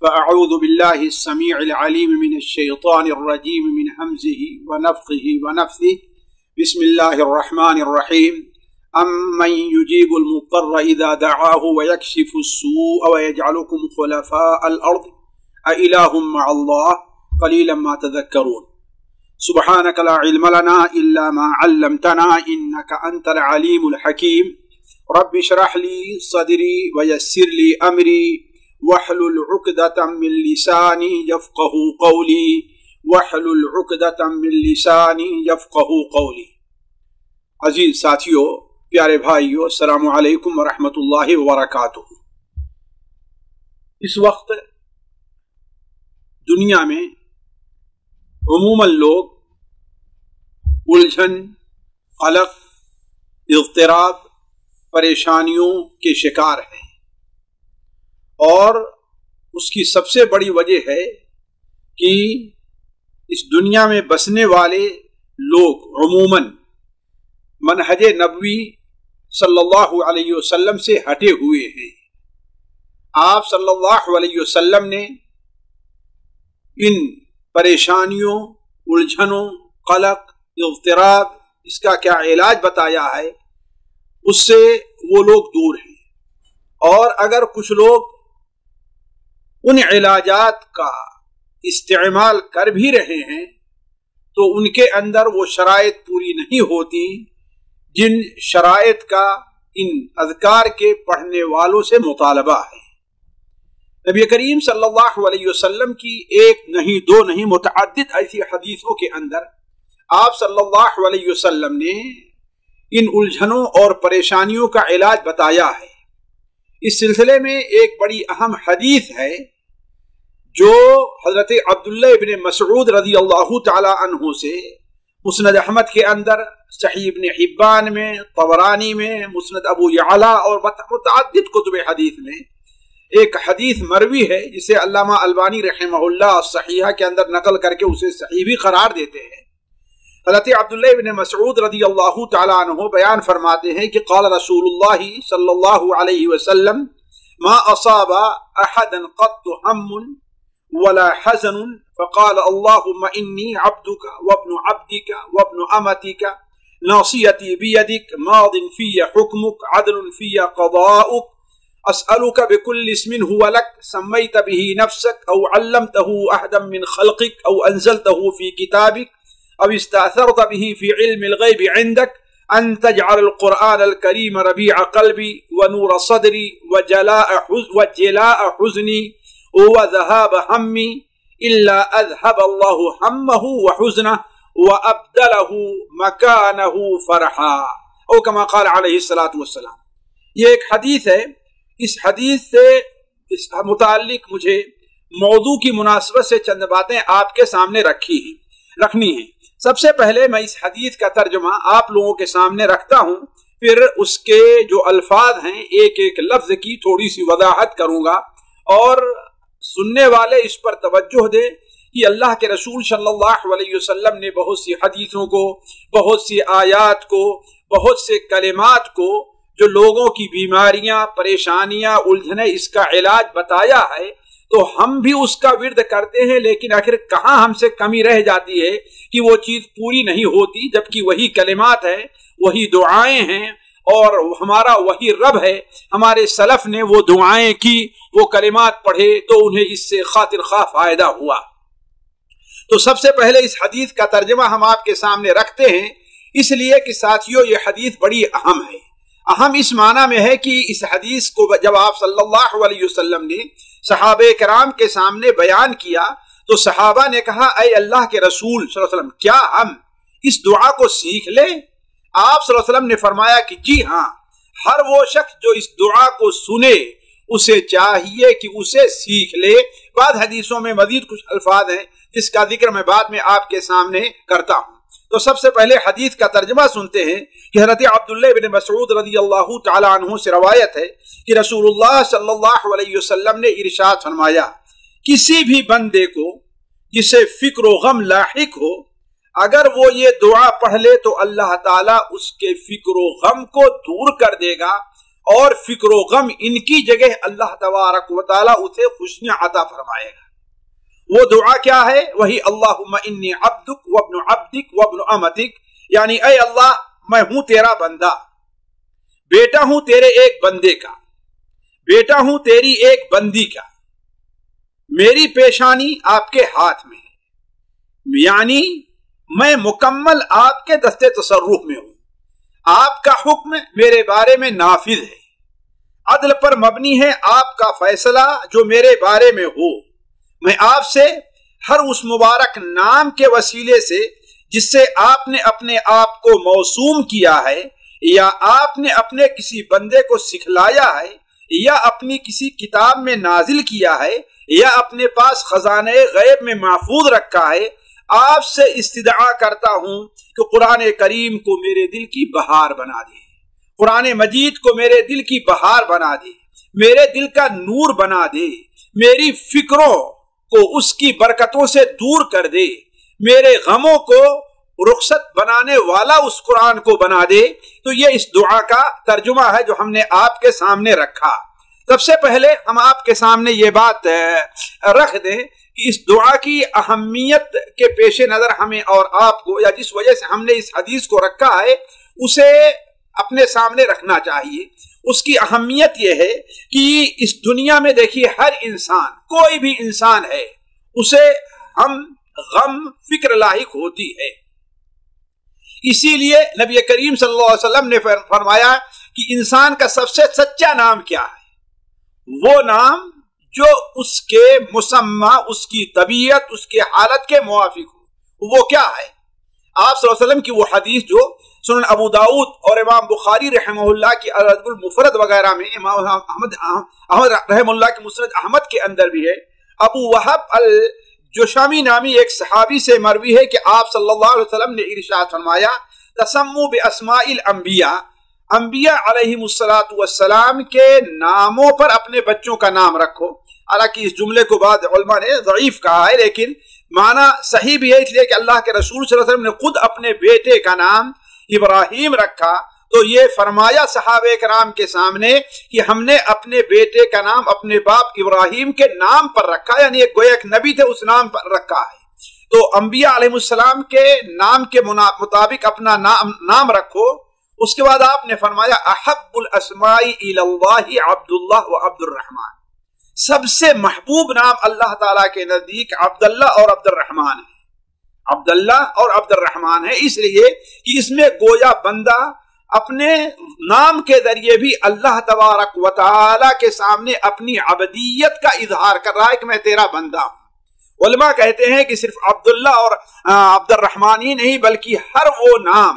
فأعوذ بالله السميع العليم من الشيطان الرجيم من همزه ونفخه ونفثه بسم الله الرحمن الرحيم أمن يجيب المضطر إذا دعاه ويكشف السوء ويجعلكم خلفاء الأرض أإله مع الله قليلا ما تذكرون سبحانك لا علم لنا إلا ما علمتنا إنك أنت العليم الحكيم رب اشرح لي صدري ويسر لي أمري واحلل عقدة من لساني يفقهوا قولي واحلل عقدة من لساني يفقهوا قولي۔ عزیز ساتھیو، پیارے بھائیو، السلام علیکم ورحمۃ اللہ وبرکاتہ۔ اس وقت دنیا میں عموماً لوگ الجھن، قلق، اضطراب، پریشانیوں کے شکار ہیں، اور اس کی سب سے بڑی وجہ ہے کہ اس دنیا میں بسنے والے لوگ عموماً منہج نبوی صلی اللہ علیہ وسلم سے ہٹے ہوئے ہیں۔ آپ صلی اللہ علیہ وسلم نے ان پریشانیوں، الجھنوں، قلق، اضطراب، اس کا کیا علاج بتایا ہے، اس سے وہ لوگ دور ہیں۔ اور اگر کچھ لوگ ان علاجات کا استعمال کر بھی رہے ہیں تو ان کے اندر وہ شرائط پوری نہیں ہوتی جن شرائط کا ان اذکار کے پڑھنے والوں سے مطالبہ ہے۔ نبی کریم صلی اللہ علیہ وسلم کی ایک نہیں، دو نہیں، متعدد ایسی حدیثوں کے اندر آپ صلی اللہ علیہ وسلم نے ان الجھنوں اور پریشانیوں کا علاج بتایا ہے۔ اس سلسلے میں ایک بڑی اہم حدیث ہے جو حضرت عبداللہ ابن مسعود رضی اللہ تعالی عنہ سے مسند احمد کے اندر، صحیح ابن حبان میں، طبرانی میں، مسند ابو یعلا اور متعدد کتب حدیث میں ایک حدیث مروی ہے جسے علامہ البانی رحمہ اللہ صحیحہ کے اندر نقل کر کے اسے صحیح بھی قرار دیتے ہیں۔ حضرت عبداللہ ابن مسعود رضی اللہ تعالی عنہ بیان فرماتے ہیں کہ قال رسول اللہ صلی اللہ علیہ وسلم ما اصاب احدا قط ہم ولا حزن فقال اللهم انی عبدک وابن عبدک وابن امتک ناصیتی بیدک ماض فی حکمک عدل فی قضاؤک اسألک بكل اسم هو لک سمیت به نفسک او علمته احدا من خلقک او انزلته فی کتابک او استأثرت به في علم الغيب عندك ان تجعل القرآن الكريم ربيع قلبي ونور صدري وجلاء حزني وذهاب همي إلا أذهب الله همه وحزنه وأبدله مكانه فرحا، او كما قال عليه الصلاة والسلام۔ یہ ایک حدیث ہے۔ اس حدیث سے اس متعلق مجھے موضوع کی مناسبت سے چند باتیں آپ کے سامنے رکھنی ہیں۔ سب سے پہلے میں اس حدیث کا ترجمہ آپ لوگوں کے سامنے رکھتا ہوں، پھر اس کے جو الفاظ ہیں ایک ایک لفظ کی تھوڑی سی وضاحت کروں گا، اور سننے والے اس پر توجہ دیں کہ اللہ کے رسول صلی اللہ علیہ وسلم نے بہت سی حدیثوں کو، بہت سی آیات کو، بہت سے کلمات کو جو لوگوں کی بیماریاں، پریشانیاں، الجھنیں، اس کا علاج بتایا ہے، تو ہم بھی اس کا ورد کرتے ہیں، لیکن آخر کہاں ہم سے کمی رہ جاتی ہے کہ وہ چیز پوری نہیں ہوتی، جبکہ وہی کلمات ہیں، وہی دعائیں ہیں، اور ہمارا وہی رب ہے۔ ہمارے سلف نے وہ دعائیں کی، وہ کلمات پڑھے تو انہیں اس سے خاطر خواہ فائدہ ہوا۔ تو سب سے پہلے اس حدیث کا ترجمہ ہم آپ کے سامنے رکھتے ہیں، اس لیے کہ ساتھیوں یہ حدیث بڑی اہم ہے۔ اہم اس معنی میں ہے کہ اس حدیث کو جب آپ صلی اللہ علیہ وسلم نے صحابہ کرام کے سامنے بیان کیا تو صحابہ نے کہا اے اللہ کے رسول صلی اللہ علیہ وسلم، کیا ہم اس دعا کو سیکھ لیں؟ آپ صلی اللہ علیہ وسلم نے فرمایا کہ جی ہاں، ہر وہ شخص جو اس دعا کو سنے اسے چاہیے کہ اسے سیکھ لے۔ بعد حدیثوں میں مزید کچھ الفاظ ہیں جس کا ذکر میں بعد میں آپ کے سامنے کرتا ہوں۔ تو سب سے پہلے حدیث کا ترجمہ سنتے ہیں کہ حضرت عبداللہ بن مسعود رضی اللہ تعالی عنہ سے روایت ہے کہ رسول اللہ صلی اللہ علیہ وسلم نے ارشاد فرمایا، کسی بھی بندے کو جسے فکر و غم لاحق ہو، اگر وہ یہ دعا پڑھ لے تو اللہ تعالیٰ اس کے فکر و غم کو دور کر دے گا اور فکر و غم ان کی جگہ اللہ تبارک و تعالی اسے خوشیاں عطا فرمائے گا۔ وہ دعا کیا ہے؟ وہی اللہم انی عبدک وابن عبدک وابن امتک، یعنی اے اللہ میں ہوں تیرا بندہ، بیٹا ہوں تیرے ایک بندے کا، بیٹا ہوں تیری ایک بندی کا، میری پیشانی آپ کے ہاتھ میں ہے، یعنی میں مکمل آپ کے دست تصرف میں ہوں، آپ کا حکم میرے بارے میں نافذ ہے، عدل پر مبنی ہے آپ کا فیصلہ جو میرے بارے میں ہو، میں آپ سے ہر اس مبارک نام کے وسیلے سے جس سے آپ نے اپنے آپ کو موسوم کیا ہے یا آپ نے اپنے کسی بندے کو سکھلایا ہے یا اپنی کسی کتاب میں نازل کیا ہے یا اپنے پاس خزانہ غیب میں محفوظ رکھا ہے، آپ سے استدعا کرتا ہوں کہ قرآن کریم کو میرے دل کی بہار بنا دے، قرآن مجید کو میرے دل کی بہار بنا دے، میرے دل کا نور بنا دے، میری فکروں کو اس کی برکتوں سے دور کر دے، میرے غموں کو رخصت بنانے والا اس قرآن کو بنا دے۔ تو یہ اس دعا کا ترجمہ ہے جو ہم نے آپ کے سامنے رکھا۔ سب سے پہلے ہم آپ کے سامنے یہ بات رکھ دیں کہ اس دعا کی اہمیت کے پیش نظر ہمیں اور آپ کو، یا جس وجہ سے ہم نے اس حدیث کو رکھا ہے، اسے اپنے سامنے رکھنا چاہیے۔ اس کی اہمیت یہ ہے کہ اس دنیا میں دیکھیے ہر انسان، کوئی بھی انسان ہے، اسے غم فکر لاحق ہوتی ہے۔ اسی لیے نبی کریم صلی اللہ علیہ وسلم نے فرمایا کہ انسان کا سب سے سچا نام کیا ہے؟ وہ نام جو اس کے مسمى، اس کی طبیعت، اس کے حالت کے موافق ہو۔ وہ کیا ہے؟ آپ صلی اللہ علیہ وسلم کی وہ حدیث جو سنن ابو داؤد اور امام بخاری رحمہ اللہ کی الادب المفرد وغیرہ میں، امام احمد رحمہ اللہ کی مسند احمد کے اندر بھی ہے، ابو وہب الجشمی نامی ایک صحابی سے مروی ہے کہ آپ صلی اللہ علیہ وسلم نے ارشاد فرمایا، تسموا باسماء الانبیاء، انبیاء علیہم السلام کے ناموں پر اپنے بچوں کا نام رکھو۔ حالانکہ اس جملے کو بعض علماء نے ضعیف کہا ہے، لیکن معنی صحیح بھی ہے، اس لیے کہ اللہ کے رسول صلی اللہ علیہ وسلم نے خود اپنے بیٹے کا نام ابراہیم رکھا، تو یہ فرمایا صحابہ کرام کے سامنے کہ ہم نے اپنے بیٹے کا نام اپنے باپ ابراہیم کے نام پر رکھا، یعنی ایک گویا ایک نبی تھے اس نام پر رکھا ہے۔ تو انبیاء علیہ السلام کے نام کے مطابق اپنا نام رکھو۔ اس کے بعد آپ نے فرمایا احب الاسماء الی اللہ عبداللہ و عبد الرحمن، سب سے محبوب نام اللہ تعالیٰ کے نزدیک عبداللہ اور عبد الرحمن ہے، عبداللہ اور عبد الرحمن ہے، اس لیے کہ اس میں گویا بندہ اپنے نام کے ذریعے بھی اللہ تبارک و تعالیٰ کے سامنے اپنی عبدیت کا اظہار کر رہا ہے کہ میں تیرا بندہ ہوں۔ علماء کہتے ہیں کہ صرف عبداللہ اور عبد الرحمن ہی نہیں بلکہ ہر وہ نام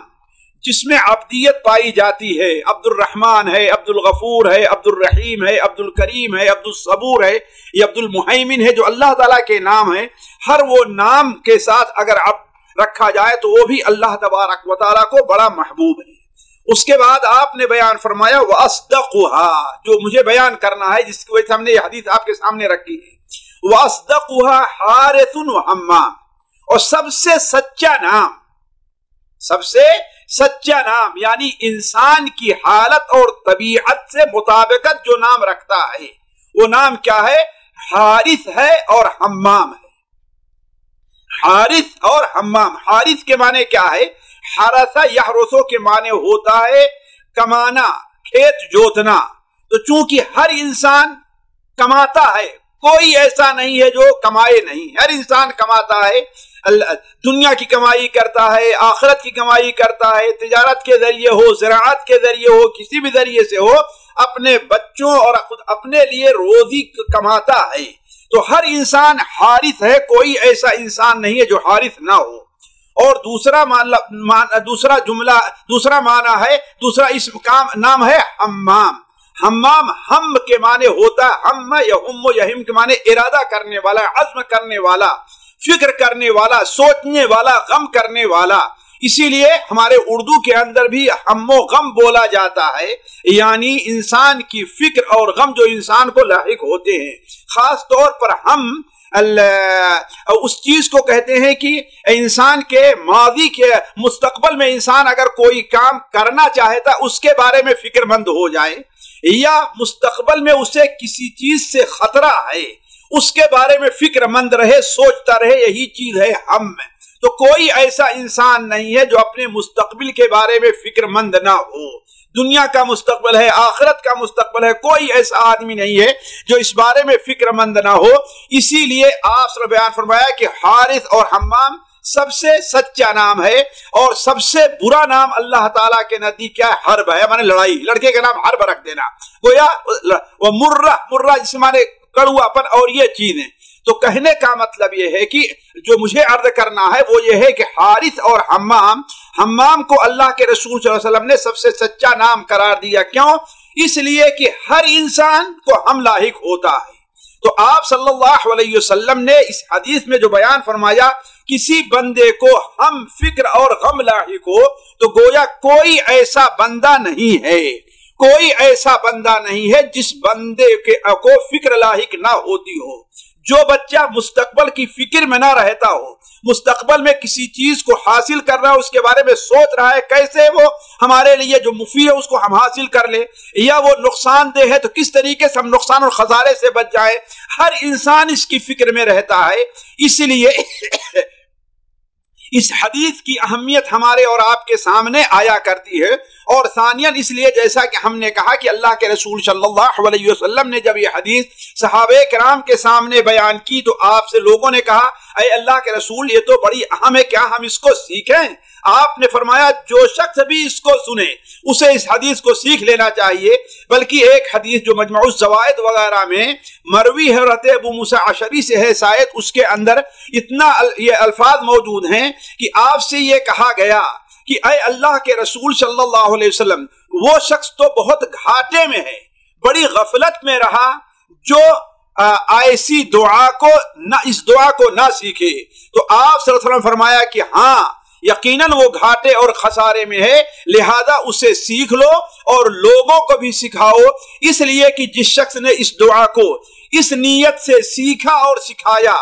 جس میں عبدیت پائی جاتی ہے، عبد الرحمن ہے، عبد الغفور ہے، عبد الرحیم ہے، عبد الکریم ہے، عبد الصبور ہے، یہ عبد المحیمن ہے، جو اللہ تعالیٰ کے نام ہیں، ہر وہ نام کے ساتھ اگر عبد رکھا جائے تو وہ بھی اللہ تبارک و تعالیٰ کو بڑا محبوب ہے۔ اس کے بعد آپ نے بیان فرمایا وَأَصْدَقُهَا، جو مجھے بیان کرنا ہے، جس کی وجہ سے ہم نے یہ حدیث آپ کے سامنے رکھی ہے، وَأَصْدَقُهَا حَارِثٌ وَحَمَّامٌ، اور سب سے سچا نام، سب سے سچا نام یعنی انسان کی حالت اور طبیعت سے مطابقت جو نام رکھتا ہے، وہ نام کیا ہے؟ حارث ہے اور حمام ہے۔ حارث اور حمام، حارث کے معنی کیا ہے؟ حرث یحرثو کے معنی ہوتا ہے کمانا، کھیت جوتنا۔ تو چونکہ ہر انسان کماتا ہے، کوئی ایسا نہیں ہے جو کمائے نہیں، ہر انسان کماتا ہے، دنیا کی کمائی کرتا ہے، آخرت کی کمائی کرتا ہے، تجارت کے ذریعے ہو، زراعت کے ذریعے ہو، کسی بھی ذریعے سے ہو، اپنے بچوں اور خود اپنے لیے روزی کماتا ہے۔ تو ہر انسان حارث ہے، کوئی ایسا انسان نہیں ہے جو حارث نہ ہو۔ اور دوسرا معنی ہے، دوسرا اسم نام ہے حمام۔ حمام ہم کے معنی ہوتا ہے، ہم یہم یہم کے معنی ارادہ کرنے والا، عزم کرنے والا، فکر کرنے والا، سوچنے والا، غم کرنے والا۔ اسی لیے ہمارے اردو کے اندر بھی ہم و غم بولا جاتا ہے، یعنی انسان کی فکر اور غم جو انسان کو لاحق ہوتے ہیں۔ خاص طور پر ہم اس چیز کو کہتے ہیں کہ انسان کے ماضی کے مستقبل میں انسان اگر کوئی کام کرنا چاہتا اس کے بارے میں فکر مند ہو جائے، یا مستقبل میں اسے کسی چیز سے خطرہ ہے، اس کے بارے میں فکر مند رہے، سوچتا رہے، یہی چیز ہے ہم میں۔ تو کوئی ایسا انسان نہیں ہے جو اپنے مستقبل کے بارے میں فکر مند نہ ہو۔ دنیا کا مستقبل ہے، آخرت کا مستقبل ہے، کوئی ایسا آدمی نہیں ہے جو اس بارے میں فکر مند نہ ہو۔ اسی لیے آپ نے بیان فرمایا کہ حارث اور حمام سب سے سچا نام ہے، اور سب سے برا نام اللہ تعالیٰ کے نزدیک کیا ہے؟ حرب ہے، مانے لڑائی۔ لڑکے کا نام حرب رکھ دینا، گویا وہ مرہ جس مانے کڑوا پن اور یہ چیزیں۔ تو کہنے کا مطلب یہ ہے کہ جو مجھے عرض کرنا ہے وہ یہ ہے کہ حارث اور حمام کو اللہ کے رسول صلی اللہ علیہ وسلم نے سب سے سچا نام قرار دیا۔ کیوں؟ اس لیے کہ ہر انسان کو ہم لاحق ہوتا ہے۔ تو آپ صلی اللہ علیہ وسلم نے اس حدیث میں جو بیان فرمایا کسی بندے کو ہم فکر اور غم لاحق ہو، تو گویا کوئی ایسا بندہ نہیں ہے، کوئی ایسا بندہ نہیں ہے جس بندے کو فکر لاحق نہ ہوتی ہو۔ جو بچہ مستقبل کی فکر میں نہ رہتا ہو، مستقبل میں کسی چیز کو حاصل کر رہا ہے، اس کے بارے میں سوچ رہا ہے کیسے وہ ہمارے لیے جو مفید ہے اس کو ہم حاصل کر لیں، یا وہ نقصان دہ ہے تو کس طریقے سے ہم نقصان اور خسارے سے بچ جائیں، ہر انسان اس کی فکر میں رہتا ہے۔ اس لیے اس حدیث کی اہمیت ہمارے اور آپ کے سامنے آیا کرتی ہے۔ اور ثانیاً اس لیے جیسا کہ ہم نے کہا کہ اللہ کے رسول صلی اللہ علیہ وسلم نے جب یہ حدیث صحابہ کرام کے سامنے بیان کی تو آپ سے لوگوں نے کہا اے اللہ کے رسول یہ تو بڑی اہم ہے، کیا ہم اس کو سیکھیں؟ آپ نے فرمایا جو شخص بھی اس کو سنے اسے اس حدیث کو سیکھ لینا چاہیے۔ بلکہ ایک حدیث جو مجمع الزوائد وغیرہ میں مروی ہے حضرت ابو موسیٰ اشعری سے ہے شاید، اس کے اندر اتنا یہ الفاظ موجود ہیں کہ آپ سے یہ کہا گیا کہ اے اللہ کے رسول صلی اللہ علیہ وسلم وہ شخص تو بہت گھاٹے میں ہے، بڑی غفلت میں رہا جو ایسی دعا کو اس دعا کو نہ سیکھے۔ تو آپ صلی اللہ علیہ وسلم فرمایا کہ ہاں یقیناً وہ گھاٹے اور خسارے میں ہے، لہذا اسے سیکھ لو اور لوگوں کو بھی سکھاؤ، اس لیے کہ جس شخص نے اس دعا کو اس نیت سے سیکھا اور سکھایا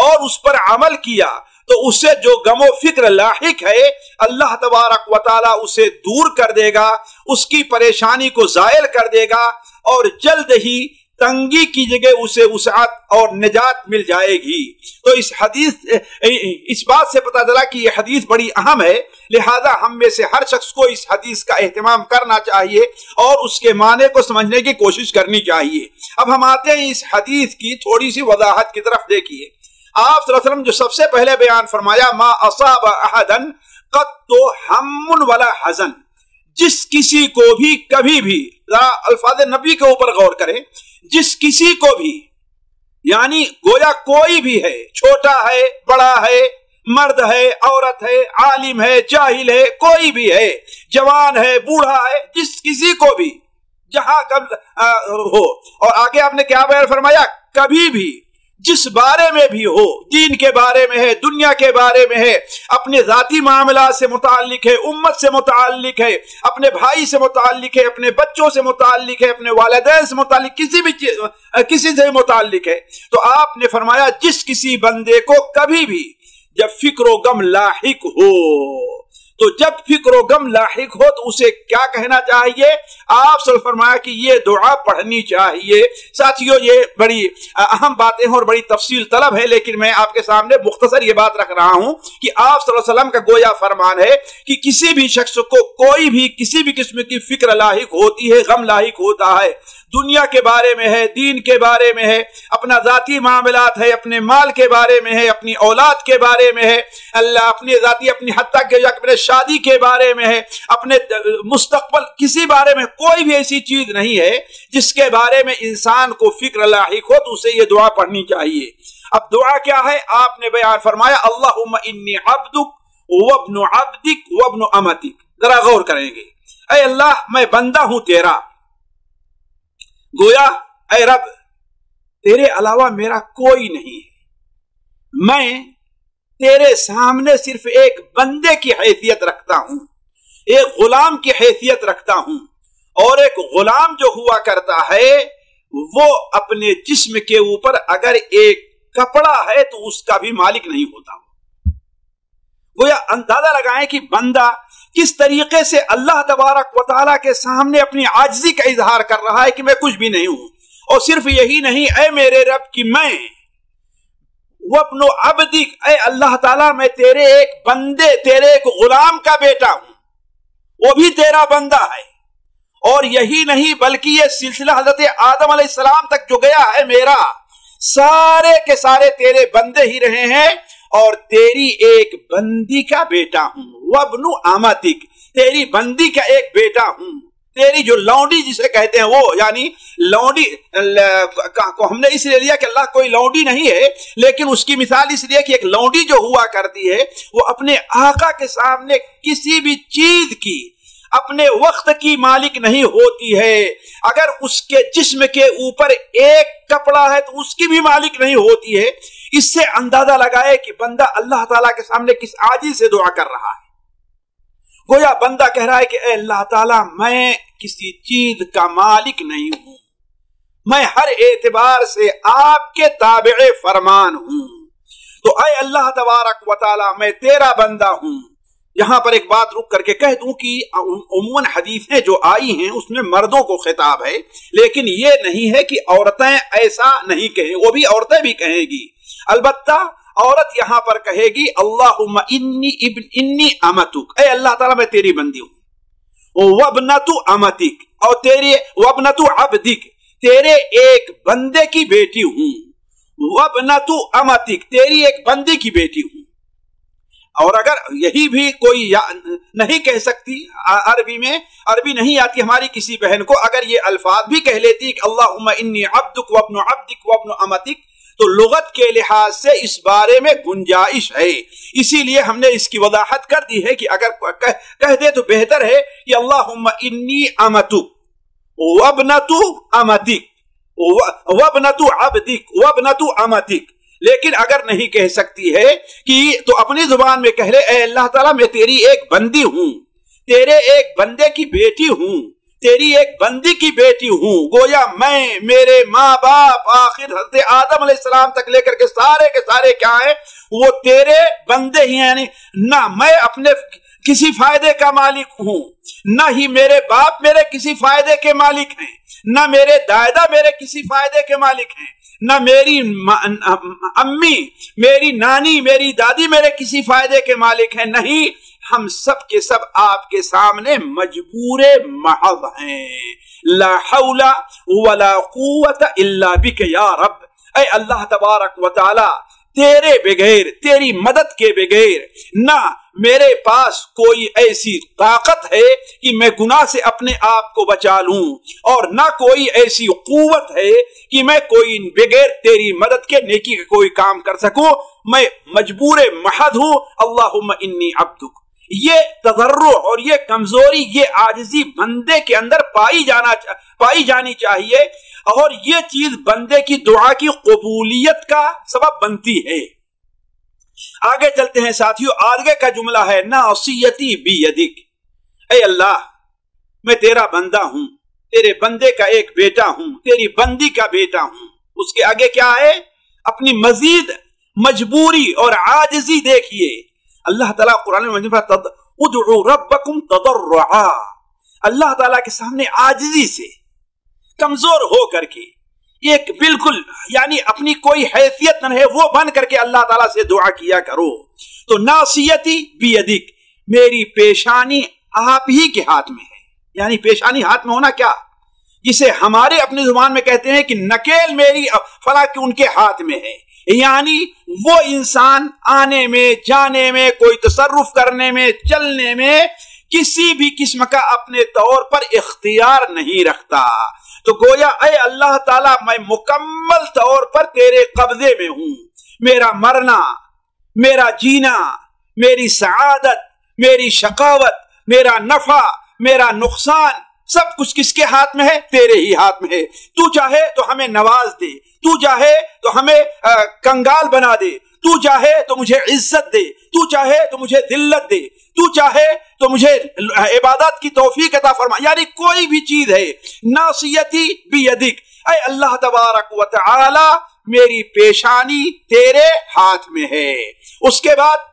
اور اس پر عمل کیا تو اسے جو غم و فکر لاحق ہے اللہ تبارک و تعالی اسے دور کر دے گا، اس کی پریشانی کو زائل کر دے گا، اور جلد ہی تنگی کی جگہ اسے وسعت اور نجات مل جائے گی۔ تو اس بات سے پتہ چلا کہ یہ حدیث بڑی اہم ہے، لہذا ہم میں سے ہر شخص کو اس حدیث کا اہتمام کرنا چاہیے اور اس کے معنی کو سمجھنے کی کوشش کرنی چاہیے۔ اب ہم آتے ہیں اس حدیث کی تھوڑی سی وضاحت کی طرف۔ دیکھیے آپ صلی اللہ علیہ وسلم جو سب سے پہلے بیان فرمایا ما اصاب احدا قط ہم ولا حزن، جس کسی کو بھی کبھی بھی، ذرا الفاظ نبی کے اوپر غور کریں، جس کسی کو بھی، یعنی گویا کوئی بھی ہے، چھوٹا ہے بڑا ہے، مرد ہے عورت ہے، عالم ہے جاہل ہے، کوئی بھی ہے، جوان ہے بوڑھا ہے، جس کسی کو بھی جہاں ہو، اور آگے آپ نے کیا بیان فرمایا؟ کبھی بھی جس بارے میں بھی ہو، دین کے بارے میں ہے، دنیا کے بارے میں ہے، اپنے ذاتی معاملات سے متعلق ہے، امت سے متعلق ہے، اپنے بھائی سے متعلق ہے، اپنے بچوں سے متعلق ہے، اپنے والدین سے متعلق، کسی سے متعلق ہے، تو آپ نے فرمایا جس کسی بندے کو کبھی بھی جب فکر و غم لاحق ہو، تو جب فکر و غم لاحق ہو تو اسے کیا کہنا چاہیے؟ آپ صلی اللہ علیہ وسلم فرمایا کہ یہ دعا پڑھنی چاہیے۔ ساتھیو یہ بڑی اہم باتیں ہیں اور بڑی تفصیل طلب ہے، لیکن میں آپ کے سامنے مختصر یہ بات رکھ رہا ہوں کہ آپ صلی اللہ علیہ وسلم کا گویا فرمان ہے کہ کسی بھی شخص کو کوئی بھی کسی بھی قسم کی فکر لاحق ہوتی ہے، غم لاحق ہوتا ہے، دنیا کے بارے میں ہے، دین کے بارے میں ہے، اپنا ذاتی معاملات ہے، اپنے مال کے بارے میں ہے، اپنی اولاد کے بارے میں ہے، اللہ اپنی ذاتی اپنی حتیٰ کہ اپنے شادی کے بارے میں ہے، اپنے مستقبل کسی بارے میں کوئی بھی ایسی چیز نہیں ہے جس کے بارے میں انسان کو فکر لاحق ہو تو اسے یہ دعا پڑھنی چاہیے۔ اب دعا کیا ہے؟ آپ نے بیان فرمایا اللہم انی عبدک وابن عبدک وابن امتک۔ ذرا غور کریں گے، اے اللہ میں بندہ ہوں تیرا، گویا اے رب تیرے علاوہ میرا کوئی نہیں ہے، میں تیرے سامنے صرف ایک بندے کی حیثیت رکھتا ہوں، ایک غلام کی حیثیت رکھتا ہوں، اور ایک غلام جو ہوا کرتا ہے وہ اپنے جسم کے اوپر اگر ایک کپڑا ہے تو اس کا بھی مالک نہیں ہوتا، گویا اندازہ لگائیں کہ بندہ کس طریقے سے اللہ تبارک و تعالیٰ کے سامنے اپنی عاجزی کا اظہار کر رہا ہے کہ میں کچھ بھی نہیں ہوں. اور صرف یہی نہیں، اے میرے رب کہ میں وابن عبدک، اے اللہ تعالیٰ میں تیرے ایک بندے، تیرے ایک غلام کا بیٹا ہوں، وہ بھی تیرا بندہ ہے. اور یہی نہیں بلکہ یہ سلسلہ حضرت آدم علیہ السلام تک جو گیا ہے میرا، سارے کے سارے تیرے بندے ہی رہے ہیں، اور تیری ایک بندی کا بیٹا ہوں. وابن امتک، تیری بندی کا ایک بیٹا ہوں. تیری جو لونڈی جسے کہتے ہیں وہ، یعنی لونڈی کو ہم نے اس لیے لیا کہ اللہ کوئی لونڈی نہیں ہے، لیکن اس کی مثال اس لیے کہ ایک لونڈی جو ہوا کرتی ہے وہ اپنے آقا کے سامنے کسی بھی چیز کی، اپنے وقت کی مالک نہیں ہوتی ہے. اگر اس کے جسم کے اوپر ایک کپڑا ہے تو اس کی بھی مالک نہیں ہوتی ہے. اس سے اندازہ لگائے کہ بندہ اللہ تعالیٰ کے سامنے کس عاجزی سے دعا کر رہا ہے. گویا بندہ کہہ رہا ہے کہ اے اللہ تعالیٰ میں کسی چیز کا مالک نہیں ہوں، میں ہر اعتبار سے آپ کے تابع فرمان ہوں. تو اے اللہ تبارک و تعالیٰ میں تیرا بندہ ہوں. یہاں پر ایک بات رک کر کے کہہ دوں کہ عموماً حدیثیں جو آئی ہیں اس میں مردوں کو خطاب ہے، لیکن یہ نہیں ہے کہ عورتیں ایسا نہیں کہیں، وہ بھی عورتیں بھی کہیں گی. البتہ عورت یہاں پر کہے گی اللہم انی امتک، اے اللہ تعالیٰ میں تیری بندی ہوں. وابنت امتک، اور تیری وابنت عبدک، تیرے ایک بندے کی بیٹی ہوں. وابنت امتک، تیری ایک بندی کی بیٹی ہوں. اور اگر یہی بھی کوئی نہیں کہہ سکتی، عربی میں عربی نہیں آتی ہماری کسی بہن کو، اگر یہ الفاظ بھی کہہ لیتی کہ اللہم انی عبدک وابن عبدک وابن امتک، تو لغت کے لحاظ سے اس بارے میں گنجائش ہے. اسی لیے ہم نے اس کی وضاحت کر دی ہے کہ اگر کہہ دے تو بہتر ہے کہ اللہم انی امتک وابنت امتک وابنت عبدک وابنت امتک. لیکن اگر نہیں کہہ سکتی ہے کہ تو اپنی زبان میں کہہ لے اے اللہ تعالیٰ میں تیری ایک بندی ہوں، تیرے ایک بندے کی بیٹی ہوں، تیری ایک بندی کی بیٹی ہوں. گویا میں، میرے ماں باپ، آخر حضرت آدم علیہ السلام تک لے کر کے سارے کیا ہیں، وہ تیرے بندے ہی ہیں. یعنی نہ میں اپنے کسی فائدے کا مالک ہوں، نہ ہی میرے باپ میرے کسی فائدے کے مالک ہیں، نہ میرے دادا میرے کسی فائدے کے مالک ہیں، نہ میری امی، میری نانی، میری دادی میرے کسی فائدے کے مالک ہیں. نہیں، ہم سب کے سب آپ کے سامنے مجبور محض ہیں. لا حول ولا قوت الا بک یا رب. اے اللہ تبارک و تعالی، تیرے بغیر، تیری مدد کے بغیر نہ میرے پاس کوئی ایسی طاقت ہے کہ میں گناہ سے اپنے آپ کو بچا لوں، اور نہ کوئی ایسی قوت ہے کہ میں کوئی بغیر تیری مدد کے نیکی کا کوئی کام کر سکوں. میں مجبور محض ہوں. اللہم انی عبدک. یہ تضرع اور یہ کمزوری، یہ عاجزی بندے کے اندر پائی جانی چاہیے، اور یہ چیز بندے کی دعا کی قبولیت کا سبب بنتی ہے. آگے چلتے ہیں ساتھیو. آگے کا جملہ ہے ناصیتی بیدک. اے اللہ میں تیرا بندہ ہوں، تیرے بندے کا ایک بیٹا ہوں، تیری بندی کا بیٹا ہوں. اس کے آگے کیا ہے؟ اپنی مزید مجبوری اور عاجزی دیکھیے. اللہ تعالیٰ قرآن مجید میں ادعوا ربکم تضرعا، اللہ تعالیٰ کے سامنے عاجزی سے، کمزور ہو کر کے، ایک بالکل یعنی اپنی کوئی حیثیت نہ ہے وہ بن کر کے اللہ تعالیٰ سے دعا کیا کرو. تو ناصیتی بیدک، میری پیشانی آپ ہی کے ہاتھ میں ہے. یعنی پیشانی ہاتھ میں ہونا کیا؟ جسے ہمارے اپنی زبان میں کہتے ہیں کہ نکیل میری فلاں کہ ان کے ہاتھ میں ہے. یعنی وہ انسان آنے میں، جانے میں، کوئی تصرف کرنے میں، چلنے میں کسی بھی قسم کا اپنے طور پر اختیار نہیں رکھتا. تو گویا اے اللہ تعالیٰ میں مکمل طور پر تیرے قبضے میں ہوں. میرا مرنا، میرا جینا، میری سعادت، میری شقاوت، میرا نفع، میرا نقصان، سب کچھ کس کے ہاتھ میں ہے؟ تیرے ہی ہاتھ میں ہے. تو چاہے تو ہمیں نواز دے، تو چاہے تو ہمیں کنگال بنا دے، تو چاہے تو مجھے عزت دے، تو چاہے تو مجھے ذلت دے، تو چاہے تو مجھے عبادات کی توفیق عطا فرما. یعنی کوئی بھی چیز ہے، ناصیتی بیدک، اے اللہ تبارک و تعالی میری پیشانی تیرے ہاتھ میں ہے. اس کے بعد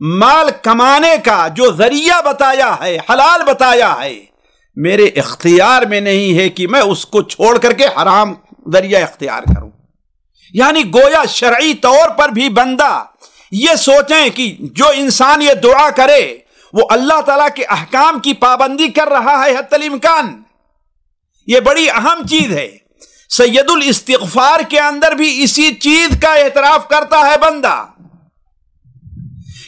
مال کمانے کا جو ذریعہ بتایا ہے، حلال بتایا ہے، میرے اختیار میں نہیں ہے کہ میں اس کو چھوڑ کر کے حرام ذریعہ اختیار کروں۔ یعنی گویا شرعی طور پر بھی بندہ یہ سوچیں کہ جو انسان یہ دعا کرے وہ اللہ تعالیٰ کے احکام کی پابندی کر رہا ہے حتی الامکان۔ یہ بڑی اہم چیز ہے۔ سید الاستغفار کے اندر بھی اسی چیز کا اعتراف کرتا ہے بندہ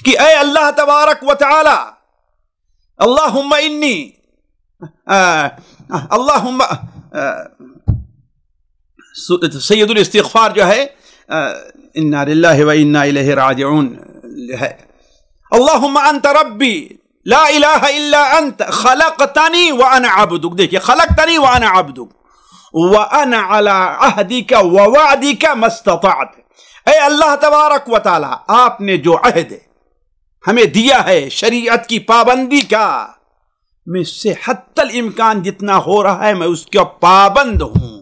کہ اے اللہ تبارک و تعالی، اللہم انی اللہم سید الاستغفار جو ہے انا للہ و انا الیہ راجعون ہے، اللہم انت ربی لا الہ الا انت خلقتنی وانا عبدک۔ دیکھیے، خلقتنی وانا عبدک وانا علی عہدک ووعدک ما استطعت۔ اے اللہ تبارک و تعالی، آپ نے جو عہد ہمیں دیا ہے شریعت کی پابندی کا، میں اس سے حتی الامکان جتنا ہو رہا ہے میں اس کا پابند ہوں۔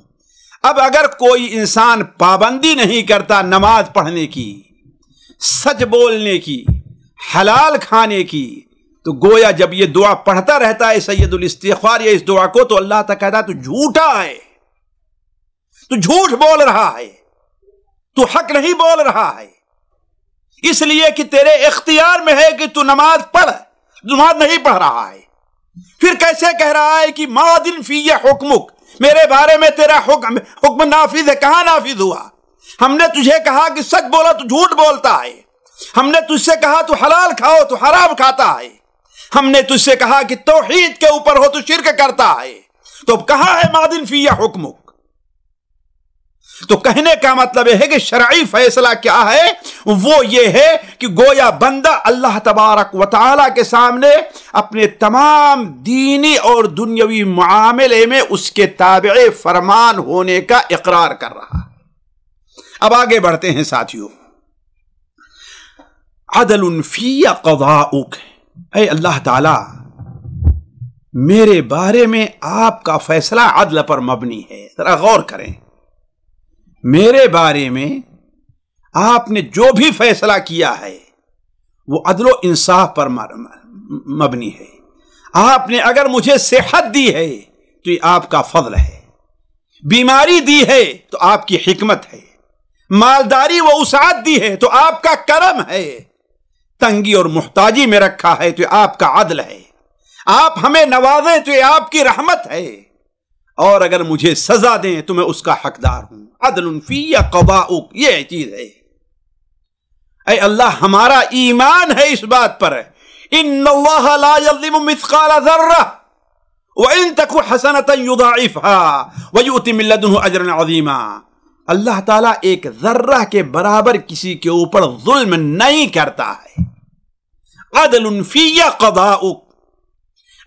اب اگر کوئی انسان پابندی نہیں کرتا نماز پڑھنے کی، سچ بولنے کی، حلال کھانے کی، تو گویا جب یہ دعا پڑھتا رہتا ہے سید الاستغفار یا اس دعا کو، تو اللہ تعالیٰ کہتا ہے تو جھوٹا ہے، تو جھوٹ بول رہا ہے، تو حق نہیں بول رہا ہے، اس لیے کہ تیرے اختیار میں ہے کہ تو نماز پڑھ، نماز نہیں پڑھ رہا ہے۔ پھر کیسے کہہ رہا ہے کہ ماضٍ فی حکمک، میرے بارے میں تیرا حکم نافذ ہے؟ کہاں نافذ ہوا؟ ہم نے تجھے کہا کہ سچ بولا تو جھوٹ بولتا ہے، ہم نے تجھ سے کہا تو حلال کھاؤ تو حرام کھاتا ہے، ہم نے تجھ سے کہا کہ توحید کے اوپر ہو تو شرک کرتا ہے، تو اب کہاں ہے ماضٍ فی حکمک؟ تو کہنے کا مطلب یہ ہے کہ شرعی فیصلہ کیا ہے؟ وہ یہ ہے کہ گویا بندہ اللہ تبارک و تعالی کے سامنے اپنے تمام دینی اور دنیاوی معاملے میں اس کے تابع فرمان ہونے کا اقرار کر رہا ہے۔ اب آگے بڑھتے ہیں ساتھیوں۔ عدل فی قضاؤک، اے اللہ تعالی میرے بارے میں آپ کا فیصلہ عدل پر مبنی ہے۔ ذرا غور کریں، میرے بارے میں آپ نے جو بھی فیصلہ کیا ہے وہ عدل و انصاف پر مبنی ہے۔ آپ نے اگر مجھے صحت دی ہے تو یہ آپ کا فضل ہے، بیماری دی ہے تو آپ کی حکمت ہے، مالداری و وسعت دی ہے تو آپ کا کرم ہے، تنگی اور محتاجی میں رکھا ہے تو یہ آپ کا عدل ہے، آپ ہمیں نوازیں تو یہ آپ کی رحمت ہے، اور اگر مجھے سزا دیں تو میں اس کا حقدار ہوں۔ عدل فی قضاؤک، یہ چیز ہے۔ اے اللہ، ہمارا ایمان ہے اس بات پر، ان اللہ لا یظلم مثقال ذرہ وان تک حسنۃ یضاعفها ویؤت من لدنہ اجرا عظیما۔ اللہ تعالیٰ ایک ذرہ کے برابر کسی کے اوپر ظلم نہیں کرتا ہے۔ عدل فی قضاؤک،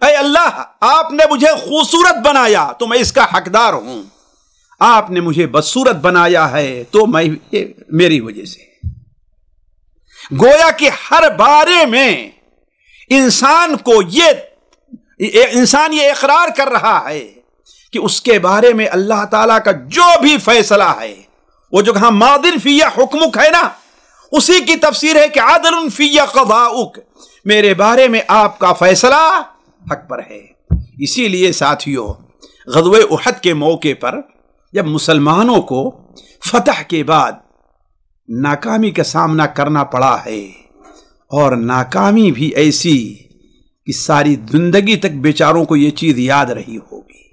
اے اللہ آپ نے مجھے خوبصورت بنایا تو میں اس کا حقدار ہوں، آپ نے مجھے بدصورت بنایا ہے تو میں میری وجہ سے۔ گویا کہ ہر بارے میں انسان یہ اقرار کر رہا ہے کہ اس کے بارے میں اللہ تعالیٰ کا جو بھی فیصلہ ہے، وہ جو کہاں ماضٍ فی حکمک ہے نا، اسی کی تفسیر ہے کہ عدل فی قضاؤک، میرے بارے میں آپ کا فیصلہ حق پر ہے۔ اسی لیے ساتھیوں، غزوہ احد کے موقع پر جب مسلمانوں کو فتح کے بعد ناکامی کا سامنا کرنا پڑا ہے، اور ناکامی بھی ایسی کہ ساری زندگی تک بیچاروں کو یہ چیز یاد رہی ہوگی،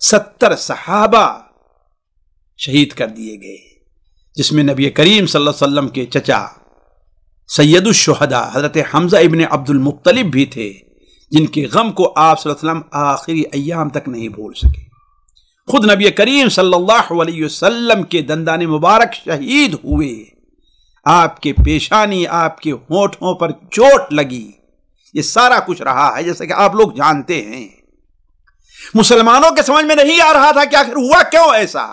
70 صحابہ شہید کر دیے گئے، جس میں نبی کریم صلی اللہ علیہ وسلم کے چچا سید الشہداء حضرت حمزہ ابن عبد المطلب بھی تھے، جن کے غم کو آپ صلی اللہ علیہ وسلم آخری ایام تک نہیں بھول سکے۔ خود نبی کریم صلی اللہ علیہ وسلم کے دندان مبارک شہید ہوئے، آپ کے پیشانی، آپ کے ہونٹوں پر چوٹ لگی، یہ سارا کچھ رہا ہے جیسا کہ آپ لوگ جانتے ہیں۔ مسلمانوں کے سمجھ میں نہیں آ رہا تھا کہ آخر ہوا کیوں ایسا۔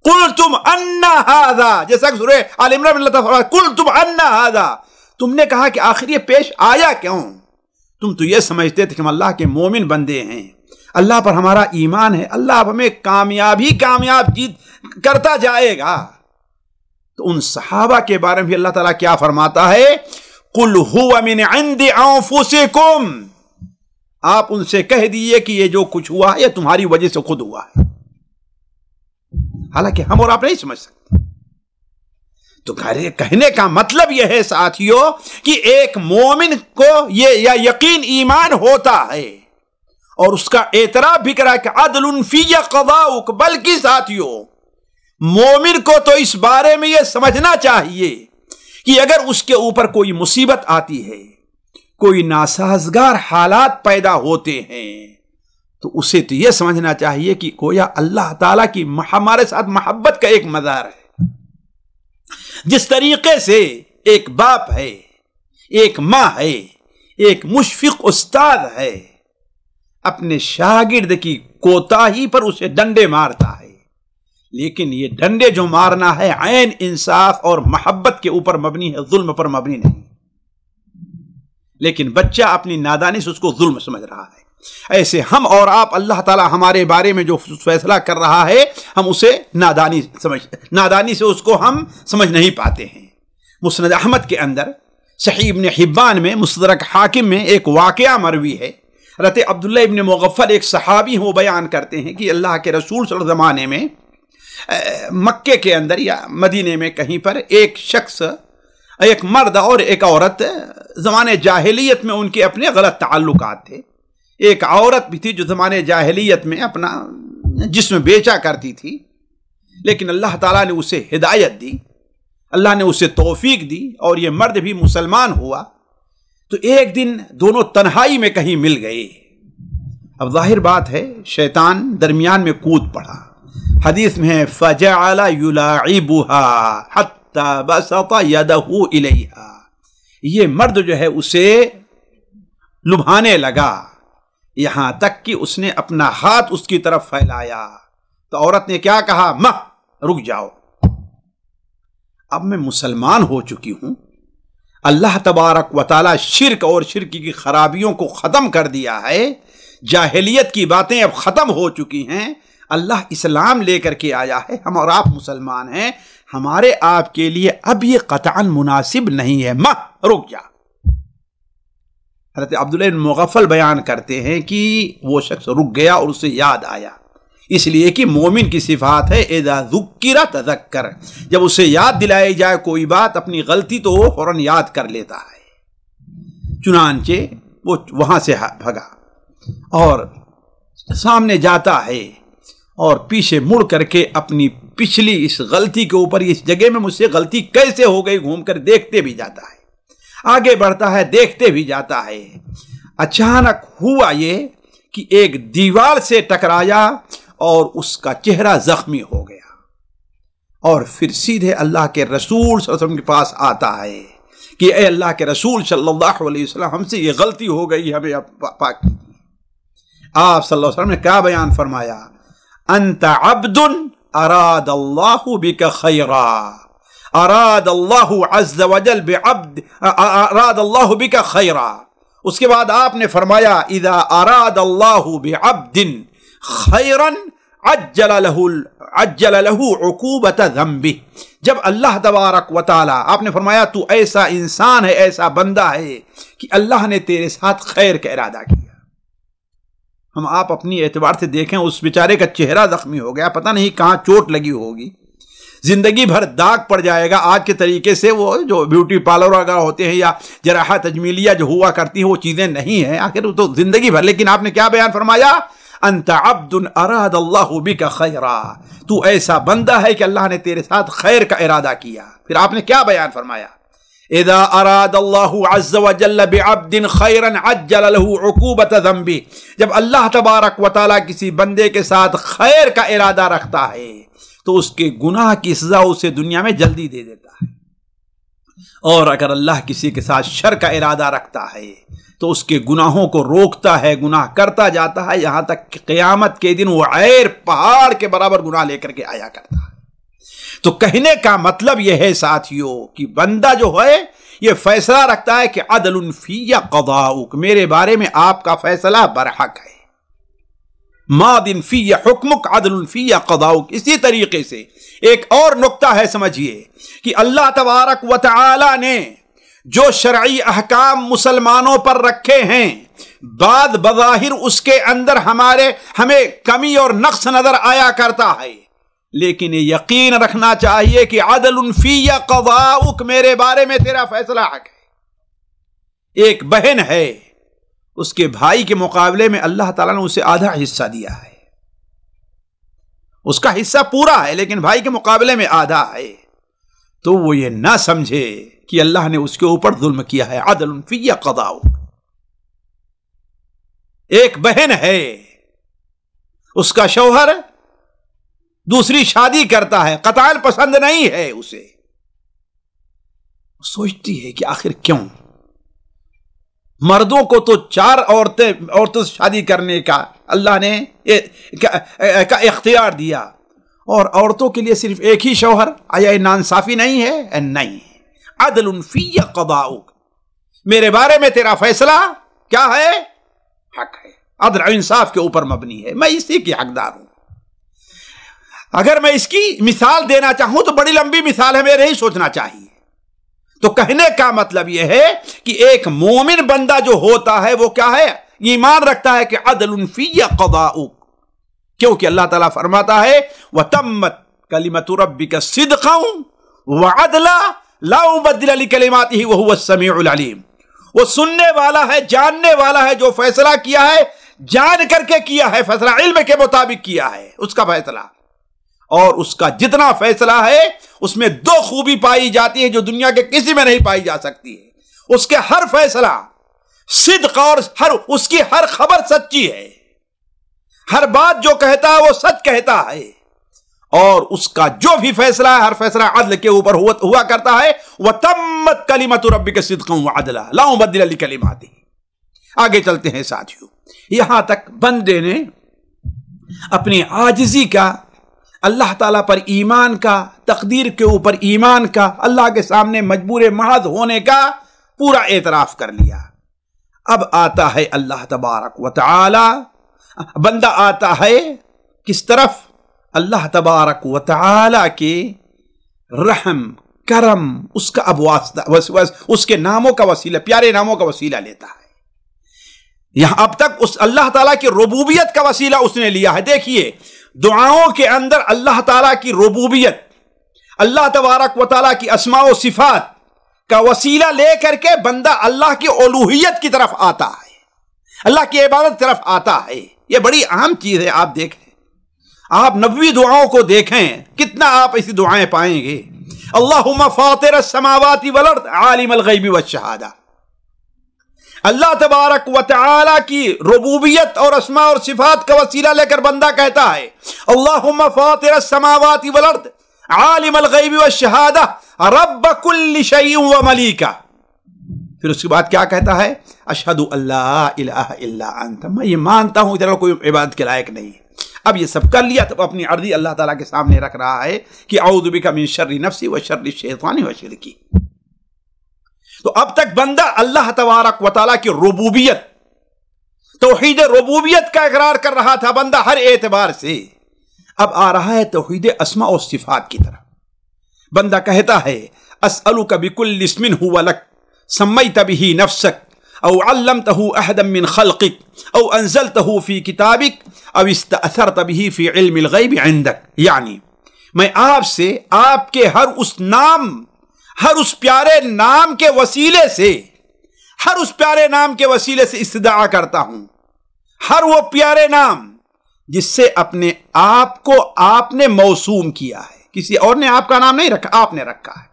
قلتم ان ھذا، جیسا کہ سورہ آل عمران میں اللہ تعالیٰ فرماتا ہے قلتم ان ھذا، تم نے کہا کہ آخر یہ پیش آیا کیوں؟ تم تو یہ سمجھتے تھے کہ ہم اللہ کے مومن بندے ہیں، اللہ پر ہمارا ایمان ہے، اللہ ہمیں کامیاب جیت کرتا جائے گا، تو ان صحابہ کے بارے میں بھی اللہ تعالیٰ کیا فرماتا ہے؟ قُلْ هُوَ مِنْ عِنْدِ أَنفُسِكُمْ، آپ ان سے کہہ دیئے کہ یہ جو کچھ ہوا ہے یہ تمہاری وجہ سے خود ہوا ہے، حالانکہ ہم اور آپ نہیں سمجھ سکتے۔ تو کہنے کا مطلب یہ ہے ساتھیوں کہ ایک مومن کو یہ یقین ایمان ہوتا ہے اور اس کا اعتراف بھی کرا کہ عدل فی قضاؤک، بلکہ ساتھیوں مومن کو تو اس بارے میں یہ سمجھنا چاہیے کہ اگر اس کے اوپر کوئی مصیبت آتی ہے، کوئی ناسازگار حالات پیدا ہوتے ہیں، تو اسے تو یہ سمجھنا چاہیے کہ گویا اللہ تعالیٰ کی ہمارے ساتھ محبت کا ایک مظہر ہے۔ جس طریقے سے ایک باپ ہے، ایک ماں ہے، ایک مشفق استاد ہے، اپنے شاگرد کی کوتاہی پر اسے ڈنڈے مارتا ہے، لیکن یہ ڈنڈے جو مارنا ہے عین انصاف اور محبت کے اوپر مبنی ہے، ظلم پر مبنی نہیں۔ لیکن بچہ اپنی نادانی سے اس کو ظلم سمجھ رہا ہے۔ ایسے ہم اور آپ، اللہ تعالیٰ ہمارے بارے میں جو فیصلہ کر رہا ہے ہم اسے نادانی سے اس کو ہم سمجھ نہیں پاتے ہیں۔ مسند احمد کے اندر، صحیح ابن حبان میں، مستدرک حاکم میں ایک واقعہ مروی ہے۔ حضرت عبداللہ ابن مغفل ایک صحابی وہ بیان کرتے ہیں کہ اللہ کے رسول صلی اللہ علیہ وسلم زمانے میں مکے کے اندر یا مدینے میں کہیں پر ایک شخص، ایک مرد اور ایک عورت، زمانے جاہلیت میں ان کے اپنے غلط تعلقات تھے۔ ایک عورت بھی تھی جو زمانے جاہلیت میں اپنا جسم بیچا کرتی تھی، لیکن اللہ تعالیٰ نے اسے ہدایت دی، اللہ نے اسے توفیق دی اور یہ مرد بھی مسلمان ہوا۔ تو ایک دن دونوں تنہائی میں کہیں مل گئے۔ اب ظاہر بات ہے شیطان درمیان میں کود پڑا۔ حدیث میں ہے فَجَعَلَ يُلَاعِبُهَا حَتَّى بَسَطَ يَدَهُ إِلَيْهَا، یہ مرد جو ہے اسے لبھانے لگا، یہاں تک کہ اس نے اپنا ہاتھ اس کی طرف پھیلایا۔ تو عورت نے کیا کہا؟ ماں رک جاؤ، اب میں مسلمان ہو چکی ہوں، اللہ تبارک و تعالی شرک اور شرک کی خرابیوں کو ختم کر دیا ہے، جاہلیت کی باتیں اب ختم ہو چکی ہیں، اللہ اسلام لے کر کے آیا ہے، ہم اور آپ مسلمان ہیں، ہمارے آپ کے لیے اب یہ قطعاً مناسب نہیں ہے، ماں رک جا۔ حضرت عبداللہ بن مغفل بیان کرتے ہیں کہ وہ شخص رک گیا اور اسے یاد آیا، اس لیے کہ مومن کی صفات ہے اذا ذکر تذکر، جب اسے یاد دلائی جائے کوئی بات، اپنی غلطی تو وہ فوراً یاد کر لیتا ہے۔ چنانچہ وہ وہاں سے بھگا اور سامنے جاتا ہے اور پیچھے مڑ کر کے اپنی پچھلی اس غلطی کے اوپر، اس جگہ میں مجھ سے غلطی کیسے ہو گئی گھوم کر دیکھتے بھی جاتا ہے، آگے بڑھتا ہے، دیکھتے بھی جاتا ہے۔ اچانک ہوا یہ کہ ایک دیوار سے ٹکرایا اور اس کا چہرہ زخمی ہو گیا، اور پھر سیدھے اللہ کے رسول صلی اللہ علیہ وسلم کے پاس آتا ہے کہ اے اللہ کے رسول صلی اللہ علیہ وسلم، ہم سے یہ غلطی ہو گئی، ہمیں پاک کیجیے۔ آپ صلی اللہ علیہ وسلم نے کیا بیان فرمایا؟ انت عبد اراد اللہ بک خیرا، اراد اللہ عز وجل بعبد، اراد اللہ بک خیرا۔ اس کے بعد آپ نے فرمایا اذا اراد اللہ بعبد خیرا عجل له عقوبۃ ذنبہ، جب اللہ تبارک و تعالی، آپ نے فرمایا تو ایسا انسان ہے، ایسا بندہ ہے کہ اللہ نے تیرے ساتھ خیر کا ارادہ کیا۔ ہم آپ اپنی اعتبار سے دیکھیں، اس بیچارے کا چہرہ زخمی ہو گیا، پتہ نہیں کہاں چوٹ لگی ہوگی، زندگی بھر داغ پڑ جائے گا۔ آج کے طریقے سے وہ جو بیوٹی پارلر وغیرہ ہوتے ہیں یا جراحت تجمیلیہ جو ہوا کرتی ہیں وہ چیزیں نہیں ہیں، آخر وہ تو زندگی بھر۔ لیکن آپ نے کیا بیان فرمایا؟ انت عبد اراد اللہ بک خیرا، تو ایسا بندہ ہے کہ اللہ نے تیرے ساتھ خیر کا ارادہ کیا۔ پھر آپ نے کیا بیان فرمایا؟ اذا اراد اللہ عز وجل بعبد خیرا عجل له عقوبۃ ذنبہ، جب اللہ تبارک و تعالی کسی بندے کے ساتھ خیر کا ارادہ رکھتا ہے تو اس کے گناہ کی سزا اسے دنیا میں جلدی دے دیتا ہے، اور اگر اللہ کسی کے ساتھ شر کا ارادہ رکھتا ہے تو اس کے گناہوں کو روکتا ہے، گناہ کرتا جاتا ہے، یہاں تک کہ قیامت کے دن وہ عیر پہاڑ کے برابر گناہ لے کر کے آیا کرتا ہے۔ تو کہنے کا مطلب یہ ہے ساتھیوں کہ بندہ جو ہے یہ فیصلہ رکھتا ہے کہ عدل فی قضاؤک، میرے بارے میں آپ کا فیصلہ برحق ہے، ماضٍ فی حکمک عدل فی قضاؤک. اسی طریقے سے ایک اور نقطہ ہے، سمجھیے کہ اللہ تبارک و تعالی نے جو شرعی احکام مسلمانوں پر رکھے ہیں، بعد بظاہر اس کے اندر ہمیں کمی اور نقص نظر آیا کرتا ہے، لیکن یہ یقین رکھنا چاہیے کہ عدل فی قضاؤک، میرے بارے میں تیرا فیصلہ حق ہے. ایک بہن ہے، اس کے بھائی کے مقابلے میں اللہ تعالیٰ نے اسے آدھا حصہ دیا ہے. اس کا حصہ پورا ہے لیکن بھائی کے مقابلے میں آدھا ہے، تو وہ یہ نہ سمجھے کہ اللہ نے اس کے اوپر ظلم کیا ہے. عدل فی قضاؤک. ایک بہن ہے، اس کا شوہر دوسری شادی کرتا ہے، قطعاً پسند نہیں ہے اسے. سوچتی ہے کہ آخر کیوں؟ مردوں کو تو 4 عورتوں سے شادی کرنے کا اللہ نے اختیار دیا، اور عورتوں کے لیے صرف ایک ہی شوہر. آیا یہ ناانصافی نہیں ہے؟ نہیں. عدل فی قضاؤک، میرے بارے میں تیرا فیصلہ کیا ہے؟ حق ہے. عدل انصاف کے اوپر مبنی ہے، میں اسی کی حقدار ہوں. اگر میں اس کی مثال دینا چاہوں تو بڑی لمبی مثال ہے، میرے ہی سوچنا چاہیے. تو کہنے کا مطلب یہ ہے کہ ایک مومن بندہ جو ہوتا ہے وہ کیا ہے؟ ایمان رکھتا ہے کہ عدل فی قضاؤک، کیونکہ اللہ تعالیٰ فرماتا ہے وَتَمَّتْ كَلِمَةُ رَبِّكَ صِدْقًا وَعَدْلًا لَا مُبَدِّلَ لِكَلِمَاتِهِ وَهُوَ السَّمِيعُ الْعَلِيمُ. وہ سننے والا ہے، جاننے والا ہے، جو فیصلہ کیا ہے جان کر کے کیا ہے، فیصلہ علم کے مطابق کیا ہے اس کا فیصلہ. اور اس کا جتنا فیصلہ ہے اس میں 2 خوبی پائی جاتی ہے جو دنیا کے کسی میں نہیں پائی جا سکتی ہے. اس کے ہر فیصلہ صدق، اور اس کی ہر خبر سچی ہے، ہر بات جو کہتا ہے وہ سچ کہتا ہے، اور اس کا جو بھی فیصلہ ہے ہر فیصلہ عدل کے اوپر ہوا کرتا ہے. وَتَمَّتْ كَلِمَةُ رَبِّكَ صِدْقًا وَعَدْلًا لَا مُبَدِّلَ لِكَلِمَاتِهِ. آگے چلتے ہیں ساتھیوں. یہاں تک بندے نے اپنی عاجزی کا، اللہ تعالیٰ پر ایمان کا، تقدیر کے اوپر ایمان کا، اللہ کے سامنے مجبور محض ہونے کا پورا اعتراف کر لیا. اب آتا ہے اللہ تبارک و تعالی، بندہ آتا ہے کس طرف؟ اللہ تبارک و تعالی کے رحم، کرم، اس کا اب واسطہ، اس کے ناموں کا وسیلہ، پیارے ناموں کا وسیلہ لیتا ہے. یہاں اب تک اس اللہ تعالیٰ کی ربوبیت کا وسیلہ اس نے لیا ہے. دیکھیے دعاؤں کے اندر اللہ تعالیٰ کی ربوبیت، اللہ تبارک و تعالیٰ کی اسماء و صفات کا وسیلہ لے کر کے بندہ اللہ کی الوہیت کی طرف آتا ہے، اللہ کی عبادت کی طرف آتا ہے. یہ بڑی اہم چیز ہے. آپ دیکھیں، آپ نبوی دعاؤں کو دیکھیں، کتنا آپ ایسی دعائیں پائیں گے. اللہم فاطر السماوات والارض عالم الغیب والشہادہ. اللہ تبارک و تعالی کی ربوبیت اور اسماء اور صفات کا وسیلہ لے کر بندہ کہتا ہے اللہم فاطر السماوات والارض عالم الغیب والشہادہ رب کل شیء وملیکہ. پھر اس کے بعد کیا کہتا ہے؟ اشہد ان لا الہ الا انت، میں یہ مانتا ہوں تیرا کوئی عبادت کے لائق نہیں. اب یہ سب کر لیا تو اپنی عرضی اللہ تعالیٰ کے سامنے رکھ رہا ہے کہ اعوذ بک من شر نفسی و شر الشیطان و شرکی. تو اب تک بندہ اللہ تبارک و تعالیٰ کی ربوبیت، توحید ربوبیت کا اقرار کر رہا تھا بندہ ہر اعتبار سے. اب آ رہا ہے توحید اسماء و صفات کی طرف. بندہ کہتا ہے اسألک بکل اسم هو لک سمیت به نفسک او علمته احدا من خلقک او انزلته فی کتابک او استأثرت به فی علم الغیب عندک. یعنی میں آپ سے آپ کے ہر اس نام، ہر اس پیارے نام کے وسیلے سے، ہر اس پیارے نام کے وسیلے سے استدعا کرتا ہوں، ہر وہ پیارے نام جس سے اپنے آپ کو آپ نے موسوم کیا ہے. کسی اور نے آپ کا نام نہیں رکھا، آپ نے رکھا ہے،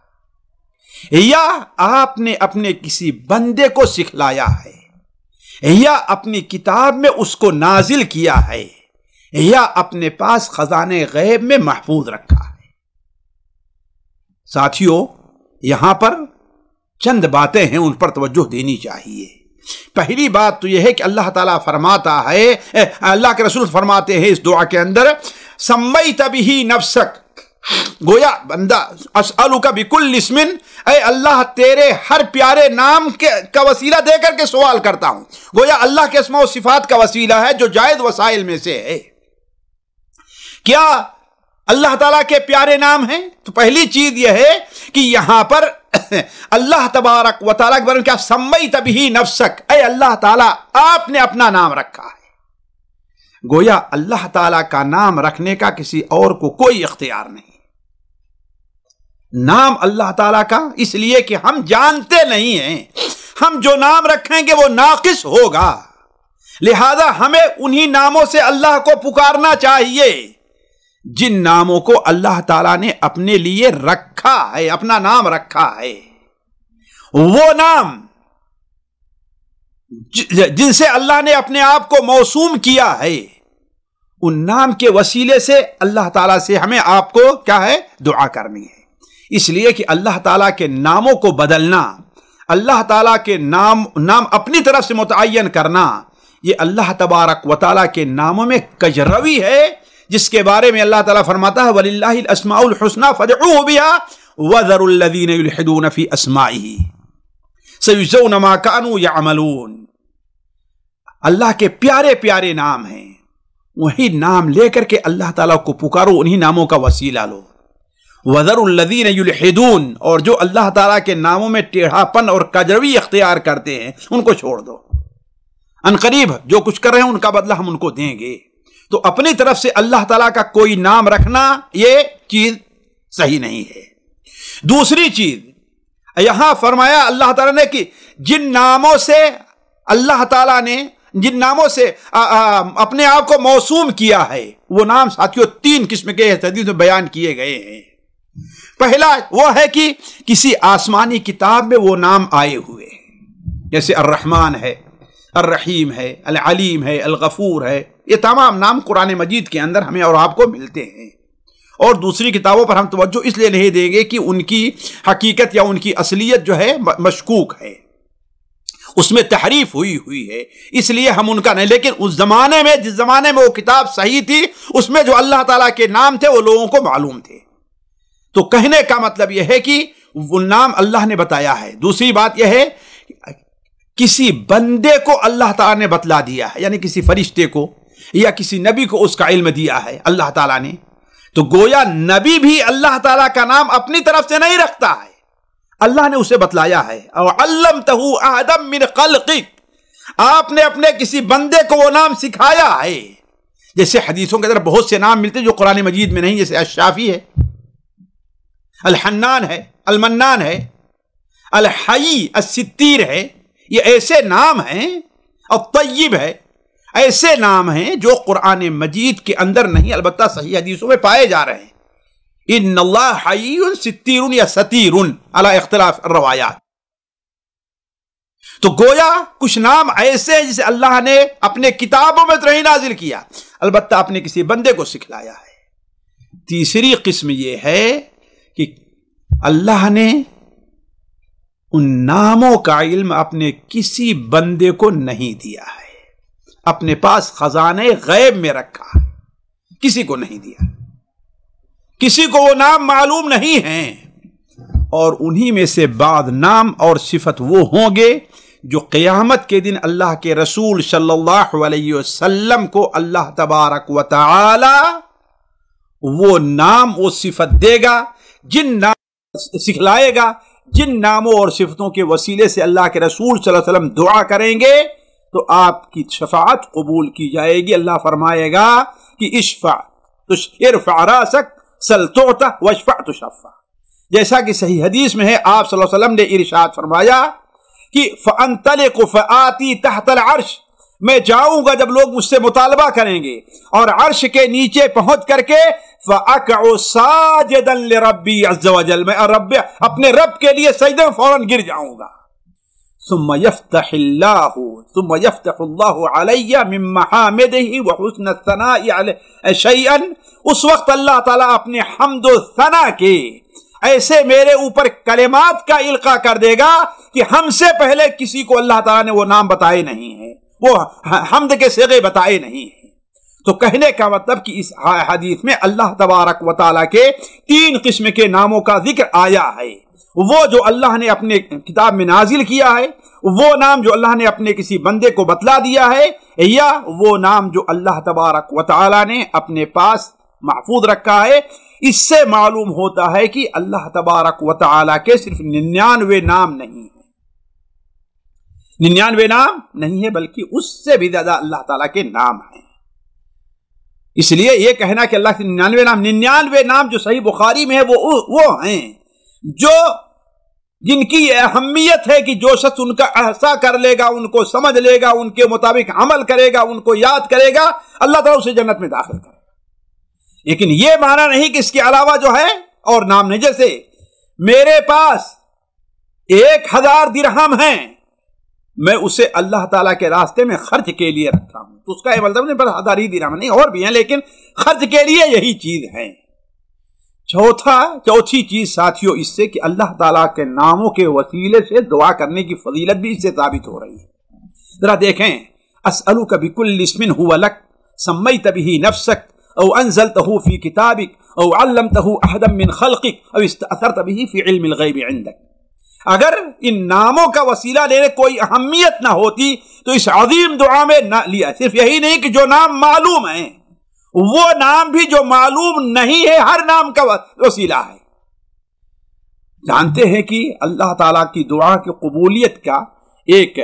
یا آپ نے اپنے کسی بندے کو سکھلایا ہے، یا اپنی کتاب میں اس کو نازل کیا ہے، یا اپنے پاس خزانے غیب میں محفوظ رکھا ہے. ساتھیوں یہاں پر چند باتیں ہیں، ان پر توجہ دینی چاہیے. پہلی بات تو یہ ہے کہ اللہ تعالیٰ فرماتا ہے، اللہ کے رسول فرماتے ہیں اس دعا کے اندر سمیت بہ نفسک، گویا بندہ اسألک بکل اسم، اے اللہ تیرے ہر پیارے نام کا وسیلہ دے کر کے سوال کرتا ہوں. گویا اللہ کے اسماء و صفات کا وسیلہ ہے جو جائز وسائل میں سے ہے. کیا اللہ تعالیٰ کے پیارے نام ہیں؟ تو پہلی چیز یہ ہے کہ یہاں پر اللہ تبارک و تعالیٰ کے بارے میں کیا سمیت بہ نفسک، اے اللہ تعالیٰ آپ نے اپنا نام رکھا ہے. گویا اللہ تعالیٰ کا نام رکھنے کا کسی اور کو کوئی اختیار نہیں. نام اللہ تعالیٰ کا اس لیے کہ ہم جانتے نہیں ہیں، ہم جو نام رکھیں گے وہ ناقص ہوگا، لہذا ہمیں انہی ناموں سے اللہ کو پکارنا چاہیے جن ناموں کو اللہ تعالیٰ نے اپنے لیے رکھا ہے، اپنا نام رکھا ہے. وہ نام جن سے اللہ نے اپنے آپ کو موسوم کیا ہے، ان نام کے وسیلے سے اللہ تعالیٰ سے ہمیں آپ کو کیا ہے؟ دعا کرنی ہے. اس لیے کہ اللہ تعالیٰ کے ناموں کو بدلنا، اللہ تعالیٰ کے نام اپنی طرف سے متعین کرنا، یہ اللہ تبارک و تعالیٰ کے ناموں میں کجروی ہے، جس کے بارے میں اللہ تعالیٰ فرماتا ہے وَلِلَّهِ الْأَسْمَاءُ الْحُسْنَى فَادْعُوهُ بِهَا وَذَرُوا الَّذِينَ يُلْحِدُونَ فِي أَسْمَائِهِ سَيُجْزَوْنَ مَا كَانُوا يَعْمَلُونَ. اللہ کے پیارے پیارے نام ہیں، وہی نام لے کر کے اللہ تعالیٰ کو پکارو، انہی ناموں کا وسیلہ لو. وَذَرُوا الَّذِينَ يُلْحِدُونَ، اور جو اللہ تعالیٰ کے ناموں میں ٹیڑھاپن اور کجروی اختیار کرتے ہیں ان کو چھوڑ دو. ان قریب جو کچھ کر رہے ہیں ان کا بدلہ ہم ان کو دیں گے. تو اپنی طرف سے اللہ تعالیٰ کا کوئی نام رکھنا یہ چیز صحیح نہیں ہے. دوسری چیز یہاں فرمایا اللہ تعالیٰ نے کہ جن ناموں سے اللہ تعالیٰ نے جن ناموں سے اپنے آپ کو موسوم کیا ہے، وہ نام ساتھیوں 3 قسم کے حدیث میں بیان کیے گئے ہیں. پہلا وہ ہے کہ کسی آسمانی کتاب میں وہ نام آئے ہوئے ہیں، جیسے الرحمن ہے، الرحیم ہے، العلیم ہے، الغفور ہے. یہ تمام نام قرآن مجید کے اندر ہمیں اور آپ کو ملتے ہیں. اور دوسری کتابوں پر ہم توجہ اس لیے نہیں دیں گے کہ ان کی حقیقت یا ان کی اصلیت جو ہے مشکوک ہے، اس میں تحریف ہوئی ہے، اس لیے ہم ان کا نہیں. لیکن اس زمانے میں جس زمانے میں وہ کتاب صحیح تھی، اس میں جو اللہ تعالیٰ کے نام تھے وہ لوگوں کو معلوم تھے. تو کہنے کا مطلب یہ ہے کہ وہ نام اللہ نے بتایا ہے. دوسری بات یہ ہے کسی بندے کو اللہ تعالیٰ نے بتلا دیا ہے، یعنی کسی فرشتے کو یا کسی نبی کو اس کا علم دیا ہے اللہ تعالیٰ نے. تو گویا نبی بھی اللہ تعالیٰ کا نام اپنی طرف سے نہیں رکھتا ہے، اللہ نے اسے بتلایا ہے. اور علمتہ احدا من خلقک، آپ نے اپنے کسی بندے کو وہ نام سکھایا ہے. جیسے حدیثوں کے اندر بہت سے نام ملتے جو قرآن مجید میں نہیں، جیسے الشافی ہے، الحنان ہے، المنان ہے، الحی، الستیر ہے. یہ ایسے نام ہیں. الطیب ہے. ایسے نام ہیں جو قرآن مجید کے اندر نہیں، البتہ صحیح حدیثوں میں پائے جا رہے ہیں. ان اللہ حی ستیر یا ستیر علی اختلاف الروایات. تو گویا کچھ نام ایسے جسے اللہ نے اپنے کتابوں میں تو نہیں نازل کیا، البتہ اپنے کسی بندے کو سکھلایا ہے. تیسری قسم یہ ہے کہ اللہ نے ان ناموں کا علم اپنے کسی بندے کو نہیں دیا ہے، اپنے پاس خزانے غیب میں رکھا ہے، کسی کو نہیں دیا، کسی کو وہ نام معلوم نہیں ہیں. اور انہی میں سے بعض نام اور صفت وہ ہوں گے جو قیامت کے دن اللہ کے رسول صلی اللہ علیہ وسلم کو اللہ تبارک و تعالی وہ نام وہ صفت دے گا، جن نام سکھلائے گا، جن ناموں اور صفتوں کے وسیلے سے اللہ کے رسول صلی اللہ علیہ وسلم دعا کریں گے تو آپ کی شفاعت قبول کی جائے گی. اللہ فرمائے گا کہ ارفع راسک سل تعطى واشفع تشفع. جیسا کہ صحیح حدیث میں ہے، آپ صلی اللہ علیہ وسلم نے ارشاد فرمایا کہ فانطلق فآتی تحت العرش، میں جاؤں گا جب لوگ مجھ سے مطالبہ کریں گے، اور عرش کے نیچے پہنچ کر کے فأقع ساجدا لربی عز وجل، میں اپنے رب کے لیے سجدے میں فوراً گر جاؤں گا. ثم يفتح الله علی من محامدہ وحسن الثناء علیہ شیئا. اس وقت اللہ تعالیٰ اپنے حمد و ثنا کے ایسے میرے اوپر کلمات کا القاء کر دے گا کہ ہم سے پہلے کسی کو اللہ تعالیٰ نے وہ نام بتائے نہیں ہیں، وہ حمد کے صیغے بتائے نہیں ہیں. تو کہنے کا مطلب کہ اس حدیث میں اللہ تبارک و تعالیٰ کے 3 قسم کے ناموں کا ذکر آیا ہے. وہ جو اللہ نے اپنے کتاب میں نازل کیا ہے، وہ نام جو اللہ نے اپنے کسی بندے کو بتلا دیا ہے، یا وہ نام جو اللہ تبارک و تعالیٰ نے اپنے پاس محفوظ رکھا ہے. اس سے معلوم ہوتا ہے کہ اللہ تبارک و تعالیٰ کے صرف 99 نام نہیں ہیں، 99 نام نہیں ہے، بلکہ اس سے بھی زیادہ اللہ تعالیٰ کے نام ہیں. اس لیے یہ کہنا کہ اللہ کے 99 نام جو صحیح بخاری میں ہے وہ ہیں جو جن کی یہ اہمیت ہے کہ جو شخص ان کا احصا کر لے گا، ان کو سمجھ لے گا، ان کے مطابق عمل کرے گا، ان کو یاد کرے گا، اللہ تعالیٰ اسے جنت میں داخل کرے گا. لیکن یہ معنی نہیں کہ اس کے علاوہ جو ہے اور نام نہیں. جیسے میرے پاس 1000 درہم ہیں، میں اسے اللہ تعالیٰ کے راستے میں خرچ کے لیے رکھا ہوں، تو اس کا یہ مطلب نہیں بس 1000 ہی درہم نہیں، اور بھی ہیں، لیکن خرچ کے لیے یہی چیز ہے. چوتھی چیز ساتھیوں اس سے کہ اللہ تعالیٰ کے ناموں کے وسیلے سے دعا کرنے کی فضیلت بھی اس سے ثابت ہو رہی ہے. ذرا دیکھیں، اسألک بکل اسم هو لک سمیت به نفسک او انزلته فی کتابک او علمته احدا من خلقک او استأثرت به فی علم الغیب عندک. اگر ان ناموں کا وسیلہ لینے کوئی اہمیت نہ ہوتی تو اس عظیم دعا میں نہ لیا. صرف یہی نہیں کہ جو نام معلوم ہیں، وہ نام بھی جو معلوم نہیں ہے، ہر نام کا وسیلہ ہے. جانتے ہیں کہ اللہ تعالیٰ کی دعا کی قبولیت کا ایک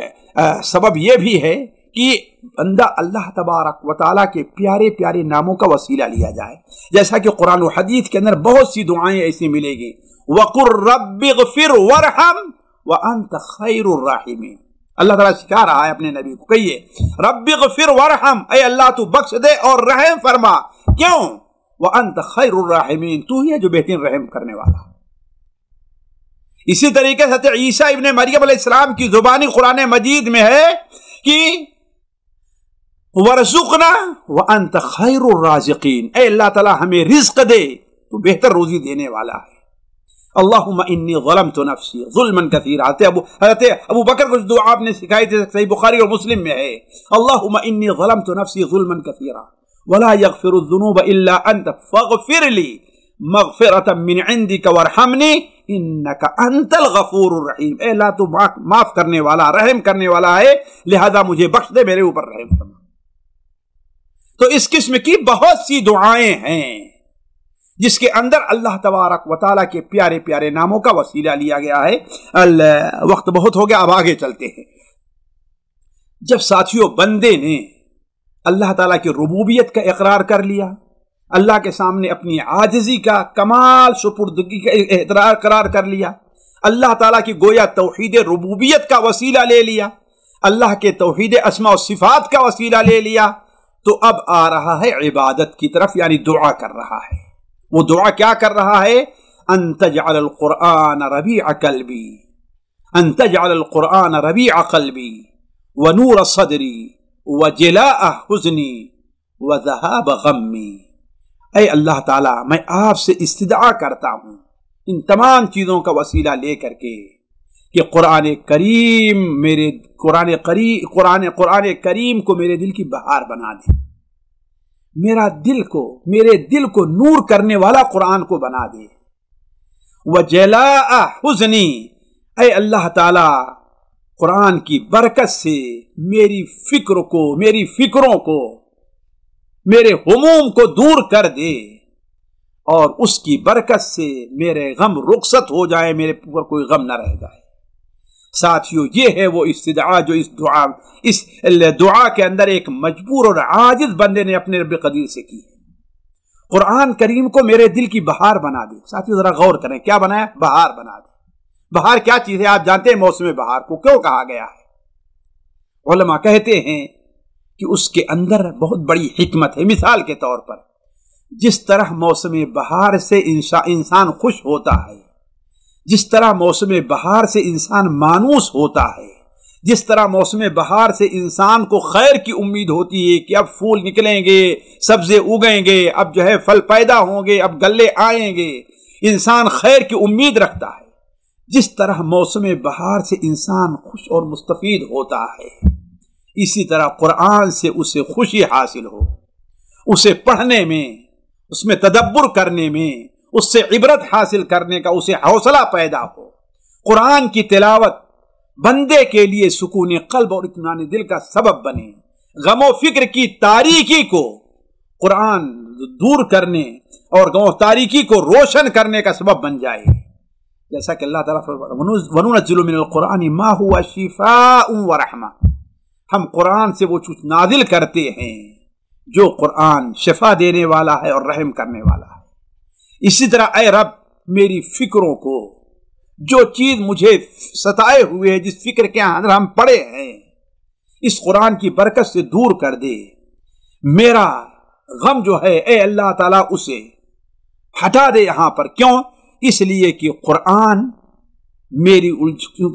سبب یہ بھی ہے کہ بندہ اللہ تبارک و تعالیٰ کے پیارے پیارے ناموں کا وسیلہ لیا جائے. جیسا کہ قرآن و حدیث کے اندر بہت سی دعائیں ایسی ملے گی. وَقُلْ رَبِّ اغْفِرْ وَارْحَمْ وَأَنْتَ خَيْرُ الرَّاحِمِينَ. اللہ تعالیٰ سکھا رہا ہے اپنے نبی کو، کہیے رب اغفر وارحم، اے اللہ تو بخش دے اور رحم فرما. کیوں؟ وَأَنْتَ خَيْرُ الرَّاحِمِينَ، تو ہی ہے جو بہترین رحم کرنے والا. اسی طریقے سے حضرت عیسیٰ ابن مریم علیہ السلام کی زبانی قرآن مجید میں ہے کہ وَرْزُقْنَا وَأَنْتَ خَيْرُ الرَّازِقِينَ، اے اللہ تعالیٰ ہمیں رزق دے، تو بہتر روزی دینے والا ہے. اللہم انی ظلمت نفسی ظلما کثیرا. حضرت ابو بکر کو دعا آپ نے سکھائی تھی، صحیح بخاری اور مسلم میں ہے. اللہم انی ظلمت نفسی ظلما کثیرا ولا یغفر الذنوب الا انت فاغفر لی مغفرۃ من عندک وارحمنی انک انت الغفور الرحیم. اے اللہ تو معاف کرنے والا، رحم کرنے والا ہے، لہذا مجھے بخش دے، میرے اوپر رحم فرما. تو اس قسم کی بہت سی دعائیں ہیں جس کے اندر اللہ تبارک و تعالیٰ کے پیارے پیارے ناموں کا وسیلہ لیا گیا ہے. وقت بہت ہو گیا، اب آگے چلتے ہیں. جب ساتھیوں بندے نے اللہ تعالیٰ کی ربوبیت کا اقرار کر لیا، اللہ کے سامنے اپنی عاجزی کا کمال سپردگی کا اقرار کر لیا، اللہ تعالیٰ کی گویا توحید ربوبیت کا وسیلہ لے لیا، اللہ کے توحید اسماء و صفات کا وسیلہ لے لیا، تو اب آ رہا ہے عبادت کی طرف، یعنی دعا کر رہا ہے. وہ دعا کیا کر رہا ہے؟ ان تجعل القرآن ربیع قلبی، ان تجعل القرآن ربیع قلبی ونور صدری وجلاء حزنی وذہاب غمی. اے اللہ تعالیٰ، میں آپ سے استدعا کرتا ہوں ان تمام چیزوں کا وسیلہ لے کر کے کہ قرآن کریم کو میرے دل کی بہار بنا دے، میرے دل کو نور کرنے والا قرآن کو بنا دے. وجلاء حزنی، اے اللہ تعالی قرآن کی برکت سے میری فکروں کو میرے ہموم کو دور کر دے، اور اس کی برکت سے میرے غم رخصت ہو جائے، میرے اوپر کوئی غم نہ رہ جائے. ساتھیوں، یہ ہے وہ استدعا جو اس دعا کے اندر ایک مجبور اور عاجز بندے نے اپنے رب قدیر سے کی. قرآن کریم کو میرے دل کی بہار بنا دے. ساتھیوں ذرا غور کریں، کیا بنایا؟ بہار بنا دے. بہار کیا چیز ہے؟ آپ جانتے ہیں موسم بہار کو کیوں کہا گیا ہے؟ علماء کہتے ہیں کہ اس کے اندر بہت بڑی حکمت ہے. مثال کے طور پر جس طرح موسم بہار سے انسان خوش ہوتا ہے، جس طرح موسم بہار سے انسان مانوس ہوتا ہے، جس طرح موسم بہار سے انسان کو خیر کی امید ہوتی ہے کہ اب پھول نکلیں گے، سبزے اگیں گے، اب جو ہے پھل پیدا ہوں گے، اب گلے آئیں گے، انسان خیر کی امید رکھتا ہے، جس طرح موسم بہار سے انسان خوش اور مستفید ہوتا ہے، اسی طرح قرآن سے اسے خوشی حاصل ہو. اسے پڑھنے میں، اس میں تدبر کرنے میں، اس سے عبرت حاصل کرنے کا اسے حوصلہ پیدا ہو۔ قرآن کی تلاوت بندے کے لیے سکون قلب اور اطمینان دل کا سبب بنے، غم و فکر کی تاریکی کو قرآن دور کرنے اور غم و تاریکی کو روشن کرنے کا سبب بن جائے، جیسا کہ اللہ تعالیٰ وَنُنَزِّلُ مِنَ الْقُرْآنِ مَا هُوَ شِفَاءٌ وَرَحْمَةٌ، ہم قرآن سے وہ چیز نازل کرتے ہیں جو قرآن شفا دینے والا ہے اور رحم کرنے والا ہے۔ اسی طرح اے رب میری فکروں کو، جو چیز مجھے ستائے ہوئے ہے، جس فکر کے اندر ہم پڑے ہیں، اس قرآن کی برکت سے دور کر دے۔ میرا غم جو ہے اے اللہ تعالیٰ اسے ہٹا دے یہاں پر۔ کیوں؟ اس لیے کہ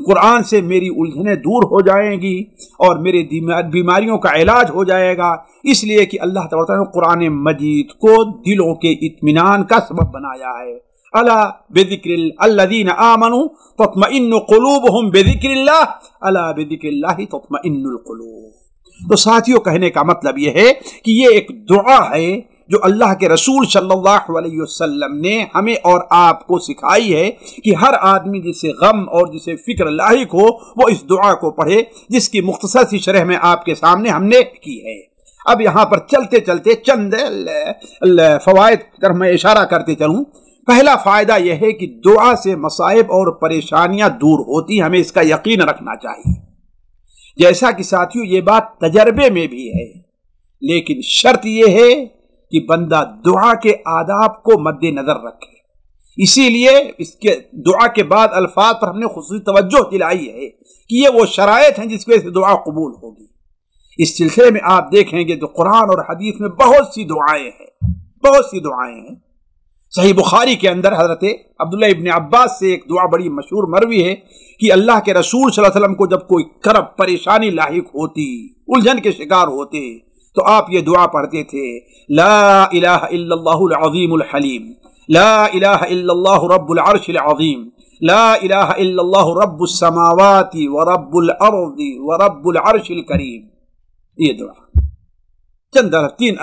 قرآن سے میری الجھنیں دور ہو جائیں گی اور میرے بیماریوں کا علاج ہو جائے گا، اس لیے کہ اللہ تعالیٰ نے قرآن مجید کو دلوں کے اطمینان کا سبب بنایا ہے۔ الا بذکر الذین آمنوا تطمئن قلوبہم بذکر اللہ، الا بذکر اللہ تطمئن القلوب۔ تو ساتھیوں، کہنے کا مطلب یہ ہے کہ یہ ایک دعا ہے جو اللہ کے رسول صلی اللہ علیہ وسلم نے ہمیں اور آپ کو سکھائی ہے کہ ہر آدمی جسے غم اور جسے فکر لاحق ہو وہ اس دعا کو پڑھے، جس کی مختصر سی شرح میں آپ کے سامنے ہم نے کی ہے۔ اب یہاں پر چلتے چلتے چند فوائد پر میں اشارہ کرتے چلوں۔ پہلا فائدہ یہ ہے کہ دعا سے مصائب اور پریشانیاں دور ہوتی، ہمیں اس کا یقین رکھنا چاہیے۔ جیسا کہ ساتھیوں یہ بات تجربے میں بھی ہے، لیکن شرط یہ ہے کہ بندہ دعا کے آداب کو مد نظر رکھے۔ اسی لیے اس کے دعا کے بعد الفاظ پر ہم نے خصوصی توجہ دلائی ہے کہ یہ وہ شرائط ہیں جس کی وجہ سے دعا قبول ہوگی۔ اس سلسلے میں آپ دیکھیں گے تو قرآن اور حدیث میں بہت سی دعائیں ہیں۔ صحیح بخاری کے اندر حضرت عبداللہ ابن عباس سے ایک دعا بڑی مشہور مروی ہے کہ اللہ کے رسول صلی اللہ علیہ وسلم کو جب کوئی کرب پریشانی لاحق ہوتی، الجھن کے شکار ہوتے، تو آپ یہ دعا پڑھتے تھے، لا الہ الا اللہ العظیم الحلیم، لا الہ الا اللہ رب العرش العظیم، لا الہ الا اللہ رب السماوات ورب الارض ورب العرش الکریم۔ یہ دعا چند تین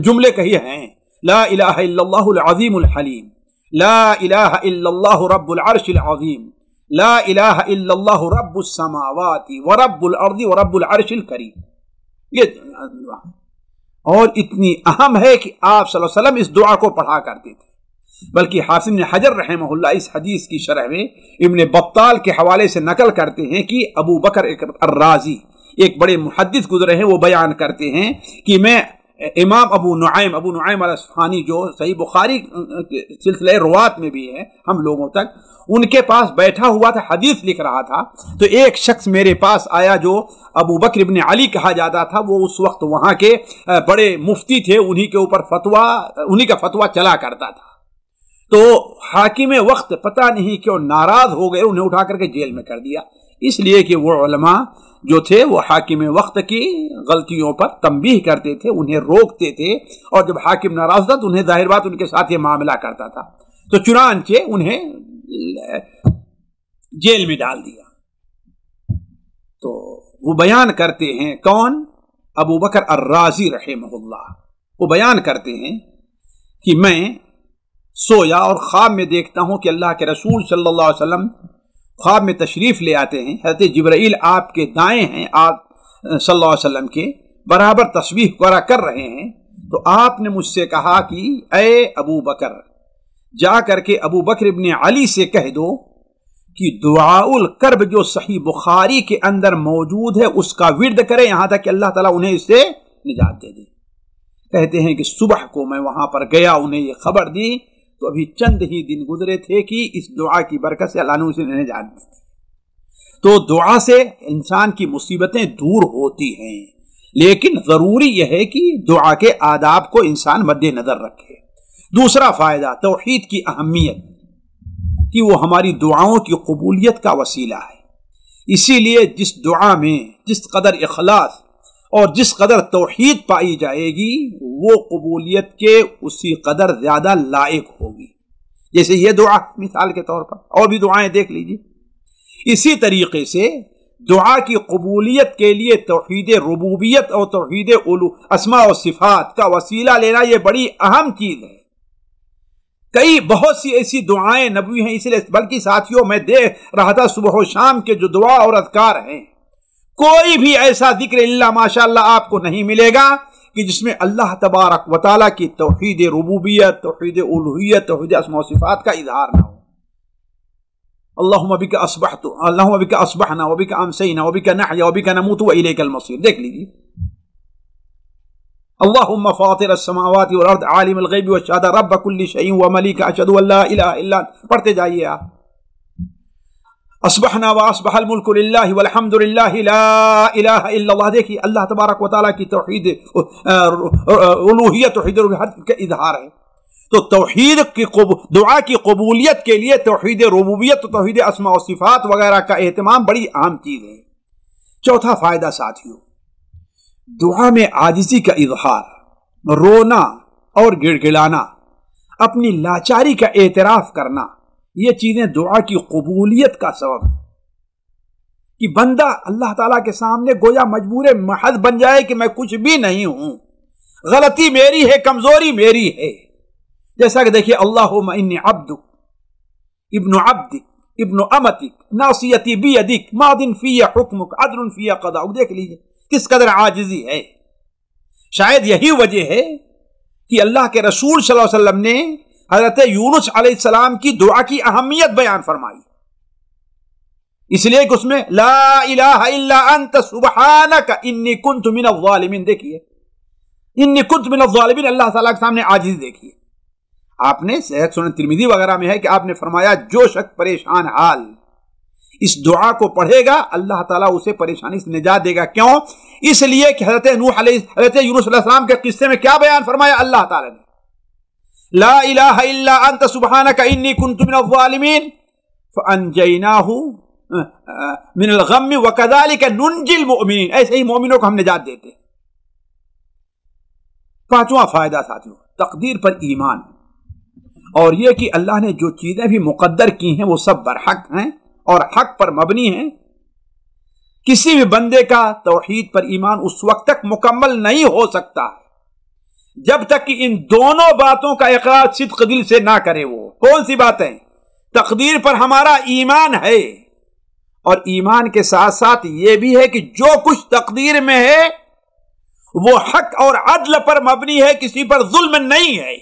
جملے کہی ہیں، لا الہ الا اللہ العظیم الحلیم، لا الہ الا اللہ رب العرش العظیم، لا الہ الا اللہ رب السماوات ورب الارض ورب العرش الکریم۔ یہ دعا اور اتنی اہم ہے کہ آپ صلی اللہ علیہ وسلم اس دعا کو پڑھا کرتے تھے، بلکہ حافظ بن حجر رحمہ اللہ اس حدیث کی شرح میں ابن بطال کے حوالے سے نقل کرتے ہیں کہ ابو بکر الرازی ایک بڑے محدث گزرے ہیں، وہ بیان کرتے ہیں کہ میں امام ابو نعیم الاصفہانی جو صحیح بخاری سلسلہ روات میں بھی ہے ہم لوگوں تک، ان کے پاس بیٹھا ہوا تھا، حدیث لکھ رہا تھا، تو ایک شخص میرے پاس آیا جو ابو بکر ابن علی کہا جاتا تھا، وہ اس وقت وہاں کے بڑے مفتی تھے، انہی کے اوپر انہی کا فتویٰ چلا کرتا تھا۔ تو حاکم وقت پتہ نہیں کیوں ناراض ہو گئے، انہیں اٹھا کر کے جیل میں کر دیا، اس لیے کہ وہ علماء جو تھے وہ حاکم وقت کی غلطیوں پر تنبیہ کرتے تھے، انہیں روکتے تھے، اور جب حاکم ناراض تھا تو انہیں ظاہر بات ان کے ساتھ یہ معاملہ کرتا تھا، تو چنانچہ انہیں جیل میں ڈال دیا۔ تو وہ بیان کرتے ہیں، کون؟ ابو بکر الرازی رحمہ اللہ، وہ بیان کرتے ہیں کہ میں سویا اور خواب میں دیکھتا ہوں کہ اللہ کے رسول صلی اللہ علیہ وسلم خواب میں تشریف لے آتے ہیں، حضرت جبرائیل آپ کے دائیں ہیں، آپ صلی اللہ علیہ وسلم کے برابر تسبیح وغیرہ کر رہے ہیں، تو آپ نے مجھ سے کہا کہ اے ابو بکر، جا کر کے ابو بکر ابن علی سے کہہ دو کہ دعاء الکرب جو صحیح بخاری کے اندر موجود ہے اس کا ورد کرے، یہاں تک کہ اللہ تعالیٰ انہیں اس سے نجات دے دے۔ کہتے ہیں کہ صبح کو میں وہاں پر گیا، انہیں یہ خبر دی، تو ابھی چند ہی دن گزرے تھے کہ اس دعا کی برکت سے اللہ نے اسے نجات دی۔ تو دعا سے انسان کی مصیبتیں دور ہوتی ہیں، لیکن ضروری یہ ہے کہ دعا کے آداب کو انسان مد نظر رکھے۔ دوسرا فائدہ توحید کی اہمیت، کہ وہ ہماری دعاؤں کی قبولیت کا وسیلہ ہے۔ اسی لیے جس دعا میں جس قدر اخلاص اور جس قدر توحید پائی جائے گی وہ قبولیت کے اسی قدر زیادہ لائق ہوگی۔ جیسے یہ دعا مثال کے طور پر، اور بھی دعائیں دیکھ لیجیے۔ اسی طریقے سے دعا کی قبولیت کے لیے توحید ربوبیت اور توحید اسماء و صفات کا وسیلہ لینا یہ بڑی اہم چیز ہے۔ کئی بہت سی ایسی دعائیں نبوی ہیں، اس لیے بلکہ ساتھیوں میں دیکھ رہا تھا صبح و شام کے جو دعا اور اذکار ہیں، کوئی بھی ایسا ذکر اللہ ماشاءاللہ آپ کو نہیں ملے گا کہ جس میں اللہ تبارک و تعالیٰ کی توحید ربوبیت، توحید الوہیت، توحید اسماء و صفات کا اظہار نہ ہو۔ اللہم بک اصبحت، اللہم بک اصبحنا وبک امسینا وبک نحیا وبک نموت والیک المصیر۔ دیکھ لیجیے، اللہم فاطر السماوات والارض عالم الغیب والشہادہ رب کل شیء وملیک اشہد ان لا الہ الا انت، پڑھتے جائیے آپ۔ اصبحنا واصبح الملک للہ والحمد للہ لا الہ الا اللہ۔ دیکھیے اللہ تبارک و تعالیٰ کی توحید الوہیت، توحید ربوبیت کا اظہار ہے۔ تو توحید کی دعا کی قبولیت کے لیے توحید ربوبیت، توحید اسماء و صفات وغیرہ کا اہتمام بڑی اہم چیز ہے۔ چوتھا فائدہ ساتھیوں، دعا میں عاجزی کا اظہار، رونا اور گڑ گڑانا، اپنی لاچاری کا اعتراف کرنا، یہ چیزیں دعا کی قبولیت کا سبب ہے کہ بندہ اللہ تعالیٰ کے سامنے گویا مجبور محض بن جائے کہ میں کچھ بھی نہیں ہوں، غلطی میری ہے، کمزوری میری ہے۔ جیسا کہ دیکھیے اللہم انی عبدک ابن عبدک ابن امتک ناصیتی بیدک ماض فی حکمک عدل فی قضاؤک۔ دیکھ لیجیے کس قدر عاجزی ہے۔ شاید یہی وجہ ہے کہ اللہ کے رسول صلی اللہ علیہ وسلم نے حضرت یونس علیہ السلام کی دعا کی اہمیت بیان فرمائی، اس لیے کہ اس میں لا الہ الا انت سبحانک انی کنت من الظالمین، دیکھیے انی کنت من الظالمین، اللہ تعالیٰ کے سامنے عاجزی دیکھیے۔ آپ نے سنن ترمذی وغیرہ میں ہے کہ آپ نے فرمایا جو شخص پریشان حال اس دعا کو پڑھے گا اللہ تعالیٰ اسے پریشانی سے نجات دے گا۔ کیوں؟ اس لیے کہ حضرت یونس علیہ السلام کے قصے میں کیا بیان فرمایا اللہ تعالیٰ نے؟ لا الہ الا انت سبحانک انی کنت من الظالمین فانجیناہ من الغم وکذالک ننجی المؤمنین، ایسے ہی مومنوں کو ہم نجات دیتے۔ پانچواں فائدہ ساتھیوں، تقدیر پر ایمان، اور یہ کہ اللہ نے جو چیزیں بھی مقدر کی ہیں وہ سب برحق ہیں اور حق پر مبنی ہیں۔ کسی بھی بندے کا توحید پر ایمان اس وقت تک مکمل نہیں ہو سکتا جب تک کہ ان دونوں باتوں کا اقرار صدق دل سے نہ کرے۔ وہ کون سی باتیں؟ تقدیر پر ہمارا ایمان ہے، اور ایمان کے ساتھ ساتھ یہ بھی ہے کہ جو کچھ تقدیر میں ہے وہ حق اور عدل پر مبنی ہے، کسی پر ظلم نہیں ہے۔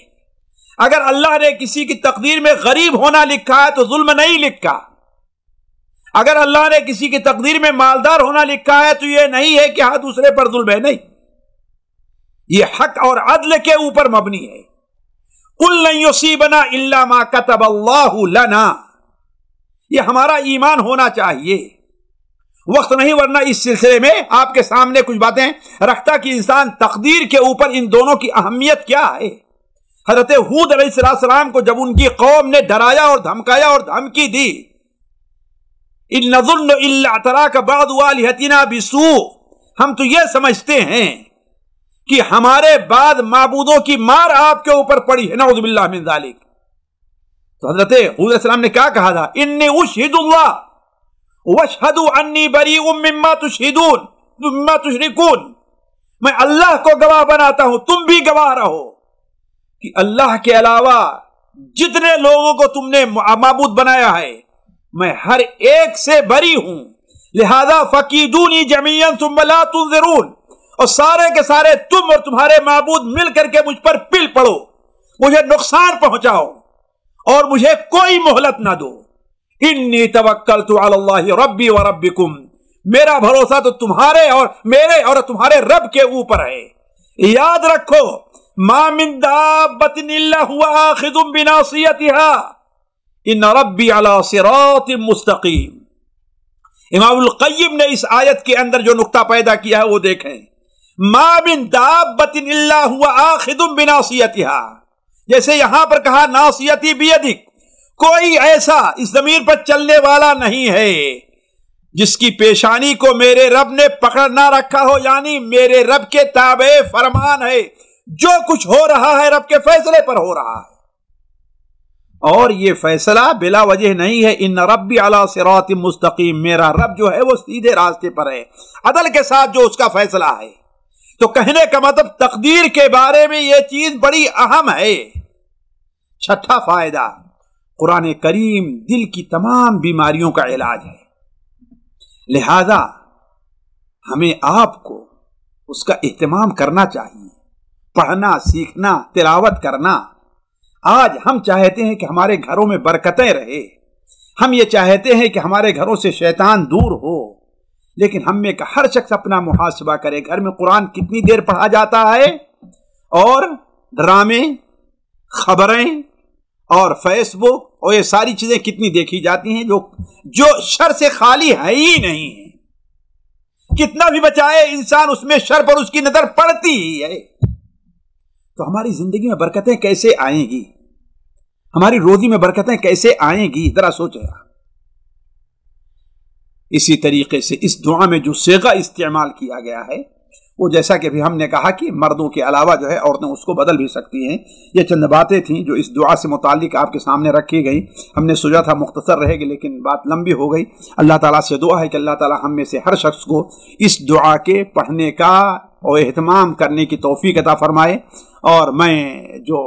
اگر اللہ نے کسی کی تقدیر میں غریب ہونا لکھا ہے تو ظلم نہیں لکھا، اگر اللہ نے کسی کی تقدیر میں مالدار ہونا لکھا ہے تو یہ نہیں ہے کہ ہاں دوسرے پر ظلم ہے، نہیں، یہ حق اور عدل کے اوپر مبنی ہے۔ قُلْ لَن يُصِيبَنَا إِلَّا مَا كَتَبَ اللَّهُ لَنَا، یہ ہمارا ایمان ہونا چاہیے۔ وقت نہیں، ورنہ اس سلسلے میں آپ کے سامنے کچھ باتیں رکھتا کہ انسان تقدیر کے اوپر ان دونوں کی اہمیت کیا ہے۔ حضرت ہود علیہ السلام کو جب ان کی قوم نے ڈرایا اور دھمکایا اور دھمکی دی، إِن نَظُنُّ إِلَّا اعْتَرَاكَ بَعْضُ آلِهَتِنَا بِسُوءٍ، ہم تو یہ سمجھتے ہیں کہ ہمارے بعد معبودوں کی مار آپ کے اوپر پڑی ہے، نعوذ باللہ من ذالک۔ تو حضرت ہود علیہ السلام نے کیا کہا تھا؟ انی اشہد اللہ واشہدوا انی بریء مما تشہدون مما تشرکون، میں اللہ کو گواہ بناتا ہوں، تم بھی گواہ رہو کہ اللہ کے علاوہ جتنے لوگوں کو تم نے معبود بنایا ہے میں ہر ایک سے بری ہوں، لہذا فکیدونی جمیعا ثم لا تنظرون، اور سارے کے سارے تم اور تمہارے معبود مل کر کے مجھ پر پل پڑو، مجھے نقصان پہنچاؤ اور مجھے کوئی مہلت نہ دو۔ انی توکلت علی اللہ ربی و ربکم، میرا بھروسہ تو تمہارے اور میرے اور تمہارے رب کے اوپر ہے۔ یاد رکھو ما من دابۃ الا هو آخذ بناصیتها ان ربی علی صراط مستقیم۔ امام القیم نے اس آیت کے اندر جو نقطہ پیدا کیا ہے وہ دیکھیں، ما من دابۃ الا هو آخذ بناصیتها، جیسے یہاں پر کہا ناصیتی بیدک، کوئی ایسا اس زمین پر چلنے والا نہیں ہے جس کی پیشانی کو میرے رب نے پکڑ نہ رکھا ہو، یعنی میرے رب کے تابع فرمان ہے، جو کچھ ہو رہا ہے رب کے فیصلے پر ہو رہا ہے۔ اور یہ فیصلہ بلا وجہ نہیں ہے. ان ربی علی صراط مستقیم، میرا رب جو ہے وہ سیدھے راستے پر ہے، عدل کے ساتھ جو اس کا فیصلہ ہے. تو کہنے کا مطلب تقدیر کے بارے میں یہ چیز بڑی اہم ہے. چھٹا فائدہ، قرآن کریم دل کی تمام بیماریوں کا علاج ہے. لہذا ہمیں آپ کو اس کا اہتمام کرنا چاہیے، پڑھنا، سیکھنا، تلاوت کرنا. آج ہم چاہتے ہیں کہ ہمارے گھروں میں برکتیں رہے، ہم یہ چاہتے ہیں کہ ہمارے گھروں سے شیطان دور ہو، لیکن ہم میں کا ہر شخص اپنا محاسبہ کرے. گھر میں قرآن کتنی دیر پڑھا جاتا ہے، اور ڈرامے، خبریں اور فیس بک اور یہ ساری چیزیں کتنی دیکھی جاتی ہیں جو شر سے خالی ہے ہی نہیں ہے. کتنا بھی بچائے انسان، اس میں شر پر اس کی نظر پڑتی ہی ہے. تو ہماری زندگی میں برکتیں کیسے آئیں گی، ہماری روزی میں برکتیں کیسے آئیں گی، ذرا سوچیں. اسی طریقے سے اس دعا میں جو صیغہ استعمال کیا گیا ہے وہ جیسا کہ بھی ہم نے کہا کہ مردوں کے علاوہ جو ہے عورتیں اس کو بدل بھی سکتی ہیں. یہ چند باتیں تھیں جو اس دعا سے متعلق آپ کے سامنے رکھی گئی. ہم نے سوچا تھا مختصر رہے گی لیکن بات لمبی ہو گئی. اللہ تعالیٰ سے دعا ہے کہ اللہ تعالیٰ ہم میں سے ہر شخص کو اس دعا کے پڑھنے کا اور اہتمام کرنے کی توفیق عطا فرمائے. اور میں جو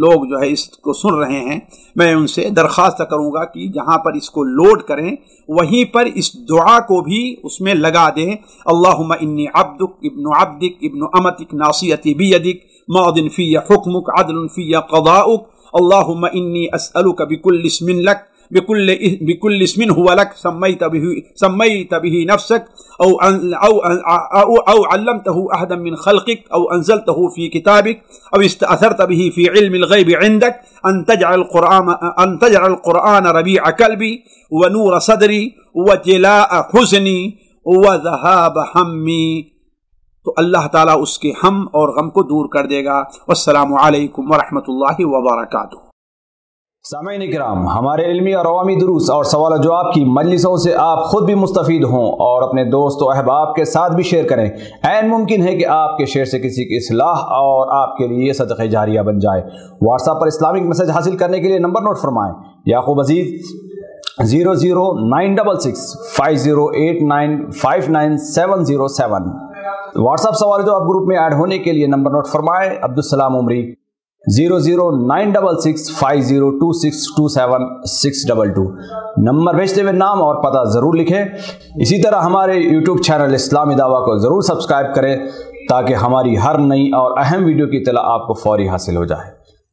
لوگ جو ہے اس کو سن رہے ہیں، میں ان سے درخواست کروں گا کہ جہاں پر اس کو لوڈ کریں وہیں پر اس دعا کو بھی اس میں لگا دیں. اللہم انی عبدک ابن عبدک ابن امتک ناصیتی بیدک ماض فی حکمک عدل فی قضاؤک اللہم انی اسألک بکل اسم لک بكل اسم هو لك سميت به نفسك أو علمته أحدا من خلقك أو أنزلته في كتابك أو استأثرت به في علم الغيب عندك أن تجعل القرآن ربيع قلبي ونور صدري وجلاء حزني وذهاب همي. تو اللہ تعالیٰ اس کے ہم اور غم کو دور کر دے گا. والسلام علیکم ورحمۃ اللہ وبرکاتہ. سامعین کرام، ہمارے علمی اور عوامی دروس اور سوال و جواب کی مجلسوں سے آپ خود بھی مستفید ہوں اور اپنے دوست و احباب کے ساتھ بھی شیئر کریں. عین ممکن ہے کہ آپ کے شیئر سے کسی کی اصلاح اور آپ کے لیے صدقہ جاریہ بن جائے. واٹس ایپ پر اسلامک میسج حاصل کرنے کے لیے نمبر نوٹ فرمائیں: یعقوب عزیز 00966 5089 59707. واٹس ایپ سوال و جواب گروپ میں ایڈ ہونے کے لیے نمبر نوٹ فرمائیں: عبدالسلام عمری 00966 502627 622. نمبر بھیجتے ہوئے نام اور پتہ ضرور لکھیں. اسی طرح ہمارے یوٹیوب چینل اسلامی دعویٰ کو ضرور سبسکرائب کریں تاکہ ہماری ہر نئی اور اہم ویڈیو کی اطلاع آپ کو فوری حاصل ہو جائے.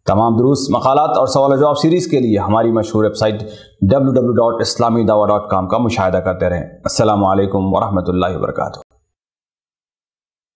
تمام دروس، مقالات اور سوال و جواب سیریز کے لیے ہماری مشہور ویب سائٹ www.islamidawah.com کا مشاہدہ کرتے رہیں. السلام علیکم ورحمۃ اللہ وبرکاتہ.